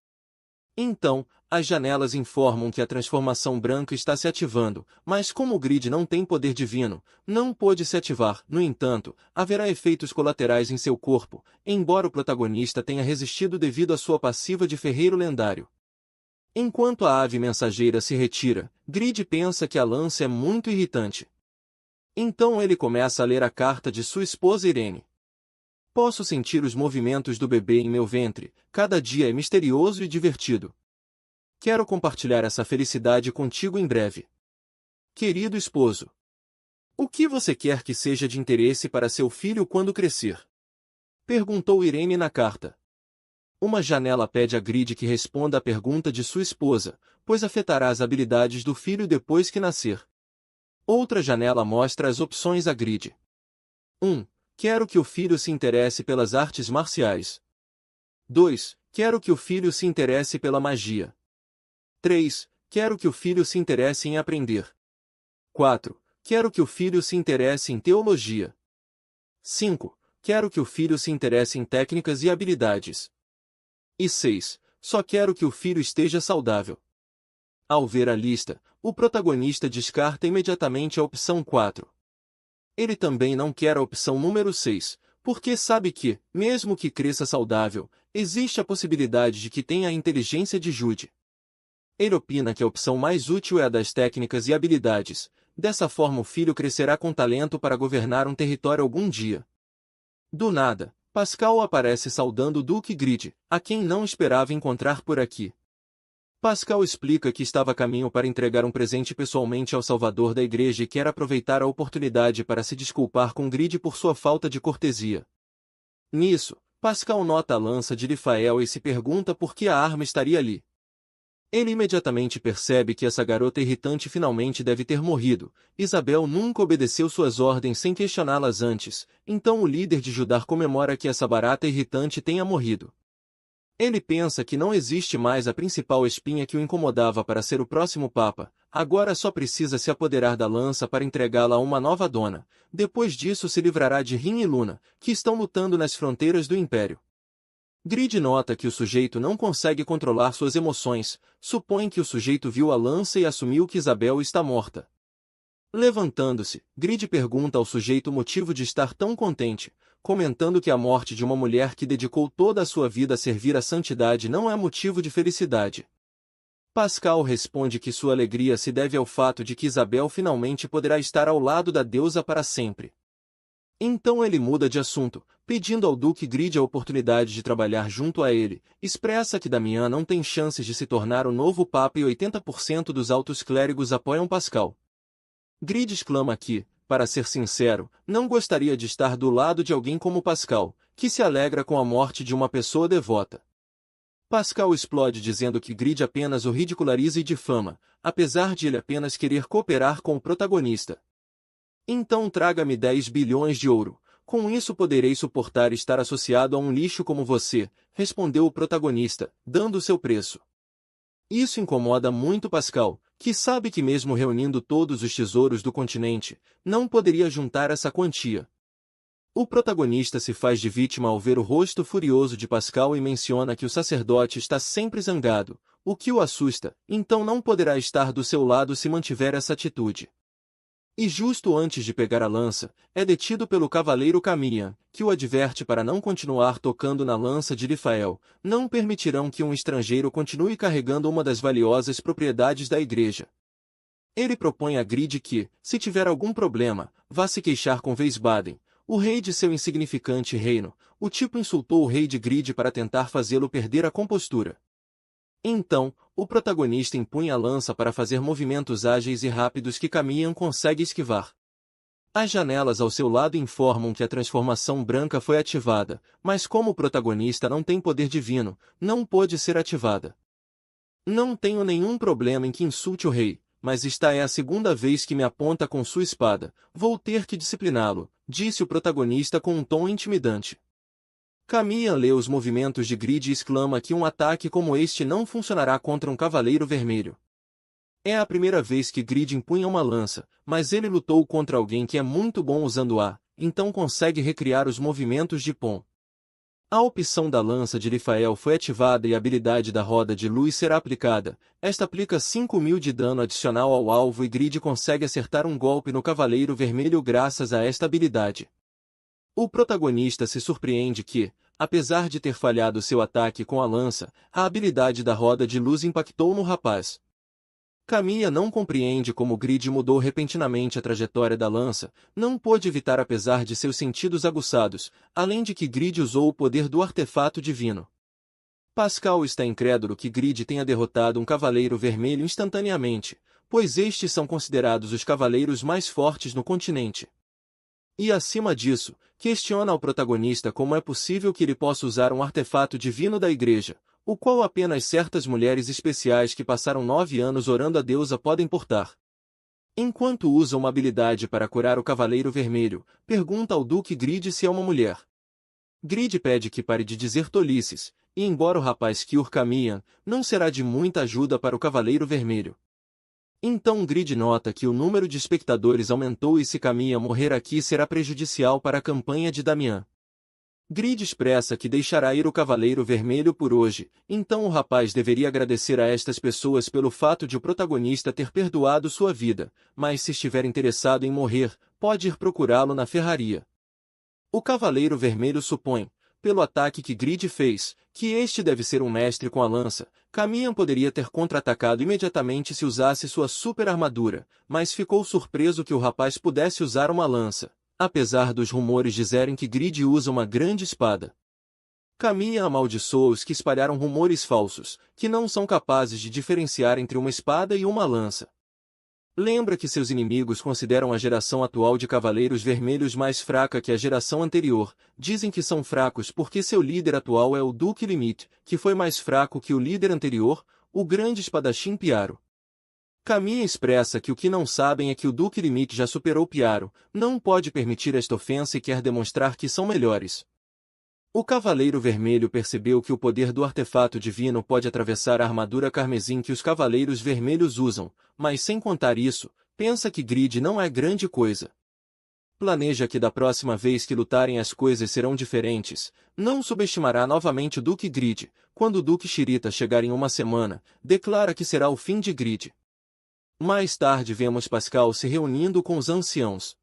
A: Então, as janelas informam que a transformação branca está se ativando, mas como o Grid não tem poder divino, não pôde se ativar. No entanto, haverá efeitos colaterais em seu corpo, embora o protagonista tenha resistido devido à sua passiva de ferreiro lendário. Enquanto a ave mensageira se retira, Grid pensa que a lança é muito irritante. Então ele começa a ler a carta de sua esposa Irene. Posso sentir os movimentos do bebê em meu ventre, cada dia é misterioso e divertido. Quero compartilhar essa felicidade contigo em breve. Querido esposo. O que você quer que seja de interesse para seu filho quando crescer? Perguntou Irene na carta. Uma janela pede a Grid que responda à pergunta de sua esposa, pois afetará as habilidades do filho depois que nascer. Outra janela mostra as opções a Grid. 1. Quero que o filho se interesse pelas artes marciais. 2. Quero que o filho se interesse pela magia. 3. Quero que o filho se interesse em aprender. 4. Quero que o filho se interesse em teologia. 5. Quero que o filho se interesse em técnicas e habilidades. E 6. Só quero que o filho esteja saudável. Ao ver a lista, o protagonista descarta imediatamente a opção 4. Ele também não quer a opção número 6, Porque sabe que, mesmo que cresça saudável, existe a possibilidade de que tenha a inteligência de Jude. Ele opina que a opção mais útil é a das técnicas e habilidades. Dessa forma o filho crescerá com talento para governar um território algum dia. Do nada, Pascal aparece saudando o Duque Grid, a quem não esperava encontrar por aqui. Pascal explica que estava a caminho para entregar um presente pessoalmente ao salvador da igreja e quer aproveitar a oportunidade para se desculpar com Grid por sua falta de cortesia. Nisso, Pascal nota a lança de Lifael e se pergunta por que a arma estaria ali. Ele imediatamente percebe que essa garota irritante finalmente deve ter morrido. Isabel nunca obedeceu suas ordens sem questioná-las antes, então o líder de Judá comemora que essa barata irritante tenha morrido. Ele pensa que não existe mais a principal espinha que o incomodava para ser o próximo papa, agora só precisa se apoderar da lança para entregá-la a uma nova dona. Depois disso se livrará de Rin e Luna, que estão lutando nas fronteiras do Império. Grid nota que o sujeito não consegue controlar suas emoções, supõe que o sujeito viu a lança e assumiu que Isabel está morta. Levantando-se, Grid pergunta ao sujeito o motivo de estar tão contente, comentando que a morte de uma mulher que dedicou toda a sua vida a servir a santidade não é motivo de felicidade. Pascal responde que sua alegria se deve ao fato de que Isabel finalmente poderá estar ao lado da deusa para sempre. Então ele muda de assunto, pedindo ao Duque Grid a oportunidade de trabalhar junto a ele, expressa que Damian não tem chances de se tornar o novo Papa e 80% dos altos clérigos apoiam Pascal. Grid exclama que, para ser sincero, não gostaria de estar do lado de alguém como Pascal, que se alegra com a morte de uma pessoa devota. Pascal explode dizendo que Grid apenas o ridiculariza e difama, apesar de ele apenas querer cooperar com o protagonista. Então traga-me 10 bilhões de ouro, com isso poderei suportar estar associado a um lixo como você, respondeu o protagonista, dando seu preço. Isso incomoda muito Pascal, que sabe que mesmo reunindo todos os tesouros do continente, não poderia juntar essa quantia. O protagonista se faz de vítima ao ver o rosto furioso de Pascal e menciona que o sacerdote está sempre zangado, o que o assusta, então não poderá estar do seu lado se mantiver essa atitude. E justo antes de pegar a lança, é detido pelo cavaleiro Camian, que o adverte para não continuar tocando na lança de Lifael, não permitirão que um estrangeiro continue carregando uma das valiosas propriedades da igreja. Ele propõe a Grid que, se tiver algum problema, vá se queixar com Wiesbaden, o rei de seu insignificante reino. O tipo insultou o rei de Grid para tentar fazê-lo perder a compostura. Então, o protagonista empunha a lança para fazer movimentos ágeis e rápidos que Camian consegue esquivar. As janelas ao seu lado informam que a transformação branca foi ativada, mas como o protagonista não tem poder divino, não pôde ser ativada. Não tenho nenhum problema em que insulte o rei, mas esta é a segunda vez que me aponta com sua espada, vou ter que discipliná-lo, disse o protagonista com um tom intimidante. Camian lê os movimentos de Grid e exclama que um ataque como este não funcionará contra um cavaleiro vermelho. É a primeira vez que Grid empunha uma lança, mas ele lutou contra alguém que é muito bom usando-a, então consegue recriar os movimentos de Pon. A opção da lança de Lifael foi ativada e a habilidade da roda de luz será aplicada. Esta aplica 5.000 de dano adicional ao alvo e Grid consegue acertar um golpe no cavaleiro vermelho graças a esta habilidade. O protagonista se surpreende que, apesar de ter falhado seu ataque com a lança, a habilidade da roda de luz impactou no rapaz. Camian não compreende como Grid mudou repentinamente a trajetória da lança, não pôde evitar apesar de seus sentidos aguçados, além de que Grid usou o poder do artefato divino. Pascal está incrédulo que Grid tenha derrotado um cavaleiro vermelho instantaneamente, pois estes são considerados os cavaleiros mais fortes no continente. E acima disso, questiona ao protagonista como é possível que ele possa usar um artefato divino da igreja, o qual apenas certas mulheres especiais que passaram 9 anos orando a deusa podem portar. Enquanto usa uma habilidade para curar o Cavaleiro Vermelho, pergunta ao Duque Grid se é uma mulher. Grid pede que pare de dizer tolices, e embora o rapaz cure Camian, não será de muita ajuda para o Cavaleiro Vermelho. Então Grid nota que o número de espectadores aumentou e se Camian morrer aqui será prejudicial para a campanha de Damian. Grid expressa que deixará ir o Cavaleiro Vermelho por hoje, então o rapaz deveria agradecer a estas pessoas pelo fato de o protagonista ter perdoado sua vida, mas se estiver interessado em morrer, pode ir procurá-lo na ferraria. O Cavaleiro Vermelho supõe, pelo ataque que Grid fez, que este deve ser um mestre com a lança. Camian poderia ter contra-atacado imediatamente se usasse sua super armadura, mas ficou surpreso que o rapaz pudesse usar uma lança, apesar dos rumores dizerem que Grid usa uma grande espada. Camian amaldiçoou os que espalharam rumores falsos, que não são capazes de diferenciar entre uma espada e uma lança. Lembra que seus inimigos consideram a geração atual de Cavaleiros Vermelhos mais fraca que a geração anterior. Dizem que são fracos porque seu líder atual é o Duque Limite, que foi mais fraco que o líder anterior, o grande espadachim Piaro. Camian expressa que o que não sabem é que o Duque Limite já superou Piaro, não pode permitir esta ofensa e quer demonstrar que são melhores. O Cavaleiro Vermelho percebeu que o poder do artefato divino pode atravessar a armadura carmesim que os Cavaleiros Vermelhos usam, mas sem contar isso, pensa que Grid não é grande coisa. Planeja que da próxima vez que lutarem as coisas serão diferentes, não subestimará novamente o Duque Grid. Quando o Duque Shirita chegar em uma semana, declara que será o fim de Grid. Mais tarde vemos Pascal se reunindo com os anciãos.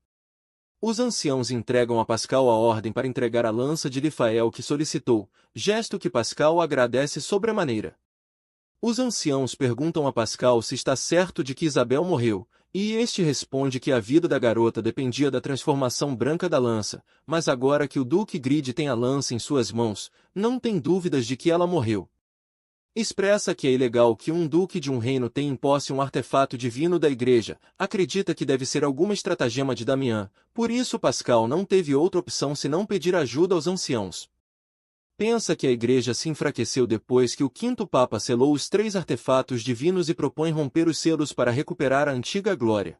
A: Os anciãos entregam a Pascal a ordem para entregar a lança de Lifael que solicitou, gesto que Pascal agradece sobremaneira. Os anciãos perguntam a Pascal se está certo de que Isabel morreu, e este responde que a vida da garota dependia da transformação branca da lança, mas agora que o Duque Grid tem a lança em suas mãos, não tem dúvidas de que ela morreu. Expressa que é ilegal que um duque de um reino tenha em posse um artefato divino da igreja, acredita que deve ser alguma estratagema de Damian, por isso Pascal não teve outra opção senão pedir ajuda aos anciãos. Pensa que a igreja se enfraqueceu depois que o quinto papa selou os 3 artefatos divinos e propõe romper os selos para recuperar a antiga glória.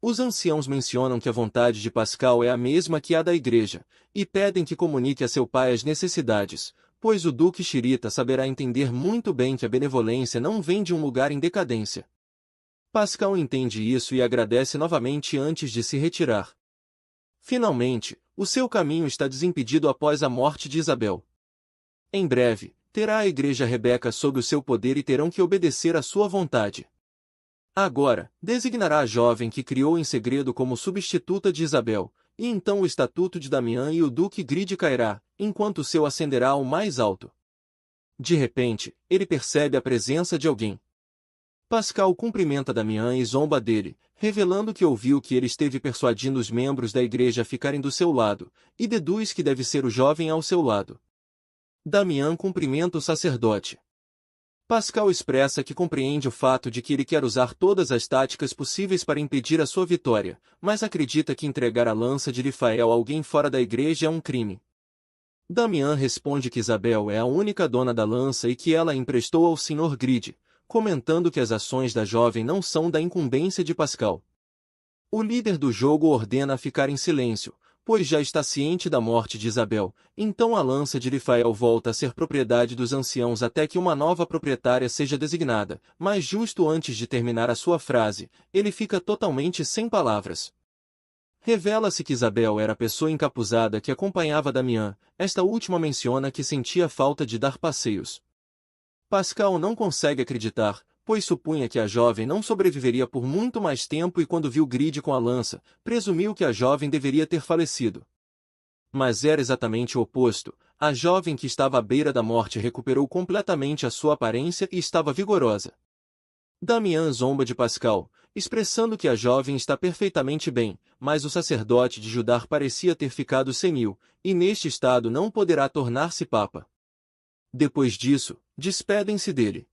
A: Os anciãos mencionam que a vontade de Pascal é a mesma que a da igreja, e pedem que comunique a seu pai as necessidades, pois o Duque Shirita saberá entender muito bem que a benevolência não vem de um lugar em decadência. Pascal entende isso e agradece novamente antes de se retirar. Finalmente, o seu caminho está desimpedido após a morte de Isabel. Em breve, terá a igreja Rebeca sob o seu poder e terão que obedecer à sua vontade. Agora, designará a jovem que criou em segredo como substituta de Isabel, e então o estatuto de Damian e o Duque Grid cairá, enquanto o seu ascenderá ao mais alto. De repente, ele percebe a presença de alguém. Pascal cumprimenta Damian e zomba dele, revelando que ouviu que ele esteve persuadindo os membros da igreja a ficarem do seu lado, e deduz que deve ser o jovem ao seu lado. Damian cumprimenta o sacerdote. Pascal expressa que compreende o fato de que ele quer usar todas as táticas possíveis para impedir a sua vitória, mas acredita que entregar a lança de Lifael a alguém fora da igreja é um crime. Damian responde que Isabel é a única dona da lança e que ela a emprestou ao Sr. Grid, comentando que as ações da jovem não são da incumbência de Pascal. O líder do jogo ordena ficar em silêncio, pois já está ciente da morte de Isabel, então a lança de Lifael volta a ser propriedade dos anciãos até que uma nova proprietária seja designada, mas justo antes de terminar a sua frase, ele fica totalmente sem palavras. Revela-se que Isabel era a pessoa encapuzada que acompanhava Damian, esta última menciona que sentia falta de dar passeios. Pascal não consegue acreditar, pois supunha que a jovem não sobreviveria por muito mais tempo e quando viu Grid com a lança, presumiu que a jovem deveria ter falecido. Mas era exatamente o oposto, a jovem que estava à beira da morte recuperou completamente a sua aparência e estava vigorosa. Damian zomba de Pascal, expressando que a jovem está perfeitamente bem, mas o sacerdote de Judá parecia ter ficado senil, e neste estado não poderá tornar-se papa. Depois disso, despedem-se dele.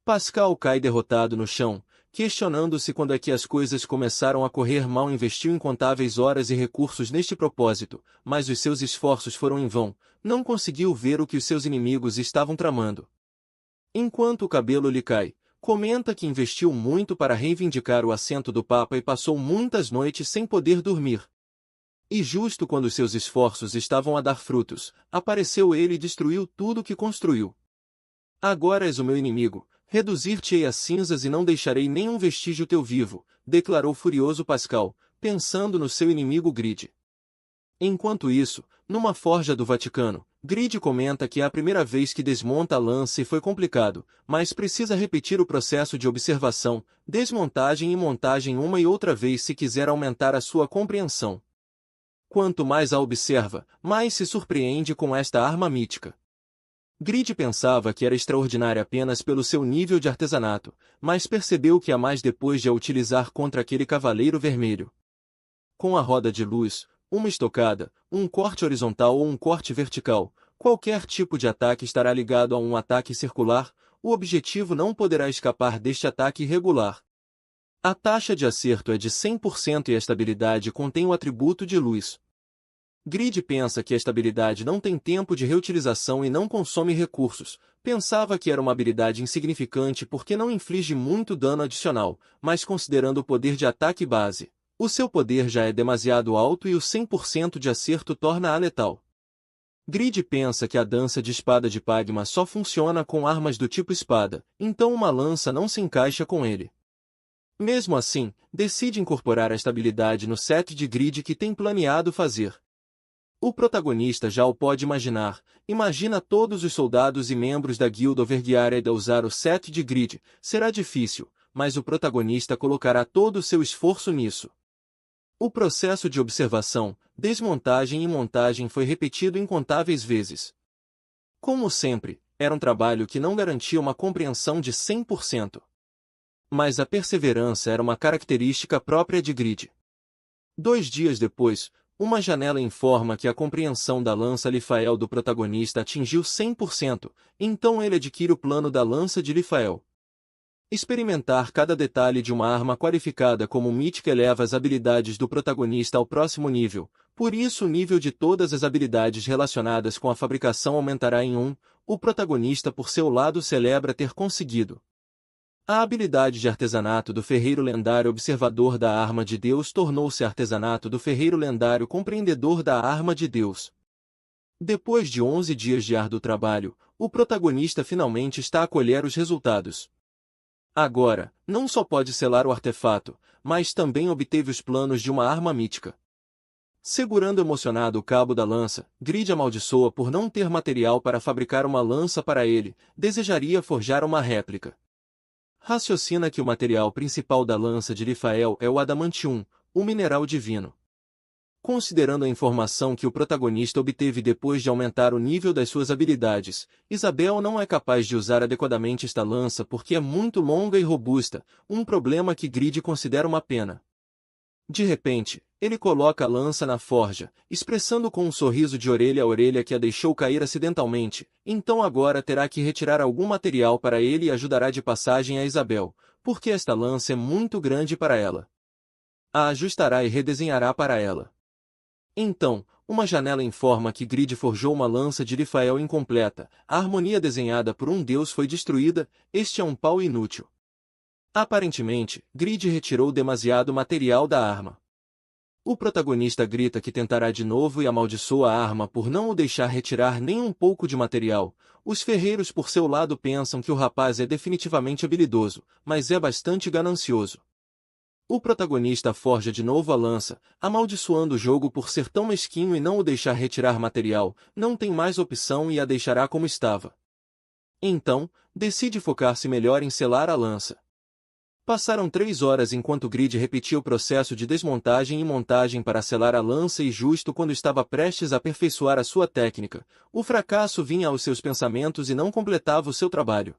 A: Pascal cai derrotado no chão, questionando-se quando é que as coisas começaram a correr mal. Investiu incontáveis horas e recursos neste propósito, mas os seus esforços foram em vão, não conseguiu ver o que os seus inimigos estavam tramando. Enquanto o cabelo lhe cai, comenta que investiu muito para reivindicar o assento do Papa e passou muitas noites sem poder dormir. E justo quando seus esforços estavam a dar frutos, apareceu ele e destruiu tudo o que construiu. Agora és o meu inimigo, reduzir-te-ei a cinzas e não deixarei nenhum vestígio teu vivo, declarou furioso Pascal, pensando no seu inimigo Grid. Enquanto isso, numa forja do Vaticano, Grid comenta que é a primeira vez que desmonta a lança e foi complicado, mas precisa repetir o processo de observação, desmontagem e montagem uma e outra vez se quiser aumentar a sua compreensão. Quanto mais a observa, mais se surpreende com esta arma mítica. Grid pensava que era extraordinária apenas pelo seu nível de artesanato, mas percebeu que há mais depois de a utilizar contra aquele cavaleiro vermelho. Com a roda de luz, uma estocada, um corte horizontal ou um corte vertical, qualquer tipo de ataque estará ligado a um ataque circular, o objetivo não poderá escapar deste ataque irregular. A taxa de acerto é de 100% e a estabilidade contém o atributo de luz. Grid pensa que a estabilidade não tem tempo de reutilização e não consome recursos. Pensava que era uma habilidade insignificante porque não inflige muito dano adicional, mas considerando o poder de ataque base, o seu poder já é demasiado alto e o 100% de acerto torna-a letal. Grid pensa que a dança de espada de Pagma só funciona com armas do tipo espada, então uma lança não se encaixa com ele. Mesmo assim, decide incorporar esta habilidade no set de Grid que tem planeado fazer. O protagonista já o pode imaginar. Imagina todos os soldados e membros da Guilda Overgeared a usar o set de Grid. Será difícil, mas o protagonista colocará todo o seu esforço nisso. O processo de observação, desmontagem e montagem foi repetido incontáveis vezes. Como sempre, era um trabalho que não garantia uma compreensão de 100%. Mas a perseverança era uma característica própria de Grid. 2 dias depois, uma janela informa que a compreensão da lança Lifael do protagonista atingiu 100%, então ele adquire o plano da lança de Lifael. Experimentar cada detalhe de uma arma qualificada como mítica eleva as habilidades do protagonista ao próximo nível, por isso o nível de todas as habilidades relacionadas com a fabricação aumentará em 1, o protagonista por seu lado celebra ter conseguido. A habilidade de artesanato do ferreiro lendário observador da arma de Deus tornou-se artesanato do ferreiro lendário compreendedor da arma de Deus. Depois de 11 dias de árduo trabalho, o protagonista finalmente está a colher os resultados. Agora, não só pode selar o artefato, mas também obteve os planos de uma arma mítica. Segurando emocionado o cabo da lança, Grid amaldiçoa por não ter material para fabricar uma lança para ele, desejaria forjar uma réplica. Raciocina que o material principal da lança de Lifael é o adamantium, o mineral divino. Considerando a informação que o protagonista obteve depois de aumentar o nível das suas habilidades, Isabel não é capaz de usar adequadamente esta lança porque é muito longa e robusta, um problema que Grid considera uma pena. De repente, ele coloca a lança na forja, expressando com um sorriso de orelha a orelha que a deixou cair acidentalmente, então agora terá que retirar algum material para ele e ajudará de passagem a Isabel, porque esta lança é muito grande para ela. A ajustará e redesenhará para ela. Então, uma janela informa que Grid forjou uma lança de Lifael incompleta, a harmonia desenhada por um deus foi destruída, este é um pau inútil. Aparentemente, Grid retirou demasiado material da arma. O protagonista grita que tentará de novo e amaldiçoa a arma por não o deixar retirar nem um pouco de material. Os ferreiros por seu lado pensam que o rapaz é definitivamente habilidoso, mas é bastante ganancioso. O protagonista forja de novo a lança, amaldiçoando o jogo por ser tão mesquinho e não o deixar retirar material, não tem mais opção e a deixará como estava. Então, decide focar-se melhor em selar a lança. Passaram 3 horas enquanto Grid repetia o processo de desmontagem e montagem para selar a lança e justo quando estava prestes a aperfeiçoar a sua técnica, o fracasso vinha aos seus pensamentos e não completava o seu trabalho.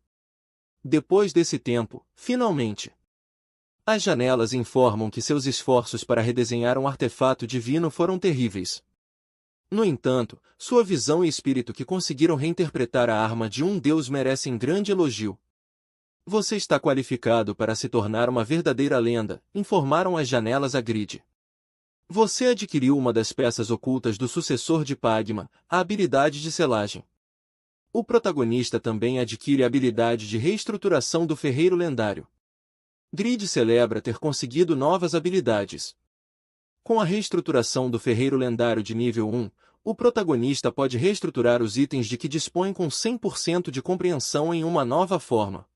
A: Depois desse tempo, finalmente, as janelas informam que seus esforços para redesenhar um artefato divino foram terríveis. No entanto, sua visão e espírito que conseguiram reinterpretar a arma de um deus merecem grande elogio. Você está qualificado para se tornar uma verdadeira lenda, informaram as janelas a Grid. Você adquiriu uma das peças ocultas do sucessor de Pagma, a habilidade de selagem. O protagonista também adquire a habilidade de reestruturação do ferreiro lendário. Grid celebra ter conseguido novas habilidades. Com a reestruturação do ferreiro lendário de nível 1, o protagonista pode reestruturar os itens de que dispõe com 100% de compreensão em uma nova forma.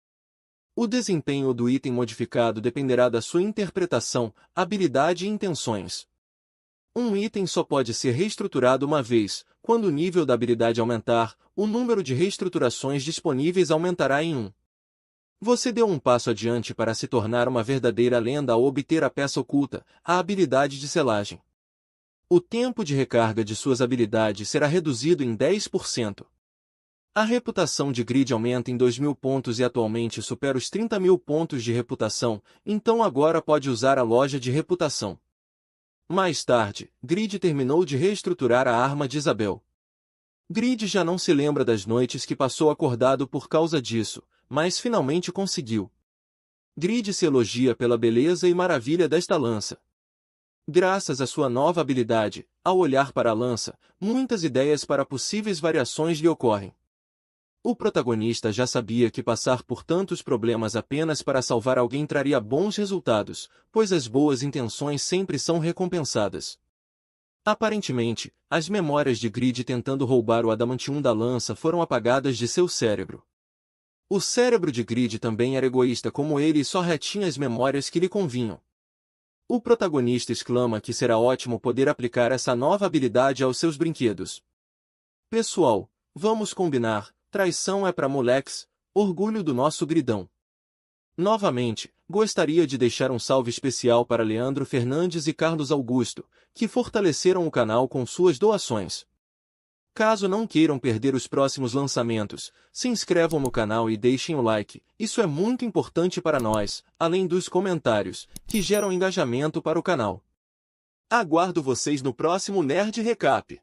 A: O desempenho do item modificado dependerá da sua interpretação, habilidade e intenções. Um item só pode ser reestruturado uma vez. Quando o nível da habilidade aumentar, o número de reestruturações disponíveis aumentará em 1. Você deu um passo adiante para se tornar uma verdadeira lenda ao obter a peça oculta, a habilidade de selagem. O tempo de recarga de suas habilidades será reduzido em 10%. A reputação de Grid aumenta em 2.000 pontos e atualmente supera os 30.000 pontos de reputação, então agora pode usar a loja de reputação. Mais tarde, Grid terminou de reestruturar a arma de Isabel. Grid já não se lembra das noites que passou acordado por causa disso, mas finalmente conseguiu. Grid se elogia pela beleza e maravilha desta lança. Graças à sua nova habilidade, ao olhar para a lança, muitas ideias para possíveis variações lhe ocorrem. O protagonista já sabia que passar por tantos problemas apenas para salvar alguém traria bons resultados, pois as boas intenções sempre são recompensadas. Aparentemente, as memórias de Grid tentando roubar o adamantium da lança foram apagadas de seu cérebro. O cérebro de Grid também era egoísta como ele e só retinha as memórias que lhe convinham. O protagonista exclama que será ótimo poder aplicar essa nova habilidade aos seus brinquedos. Pessoal, vamos combinar, traição é pra moleques, orgulho do nosso gridão. Novamente, gostaria de deixar um salve especial para Leandro Fernandes e Carlos Augusto, que fortaleceram o canal com suas doações. Caso não queiram perder os próximos lançamentos, se inscrevam no canal e deixem o like, isso é muito importante para nós, além dos comentários, que geram engajamento para o canal. Aguardo vocês no próximo Nerd Recap.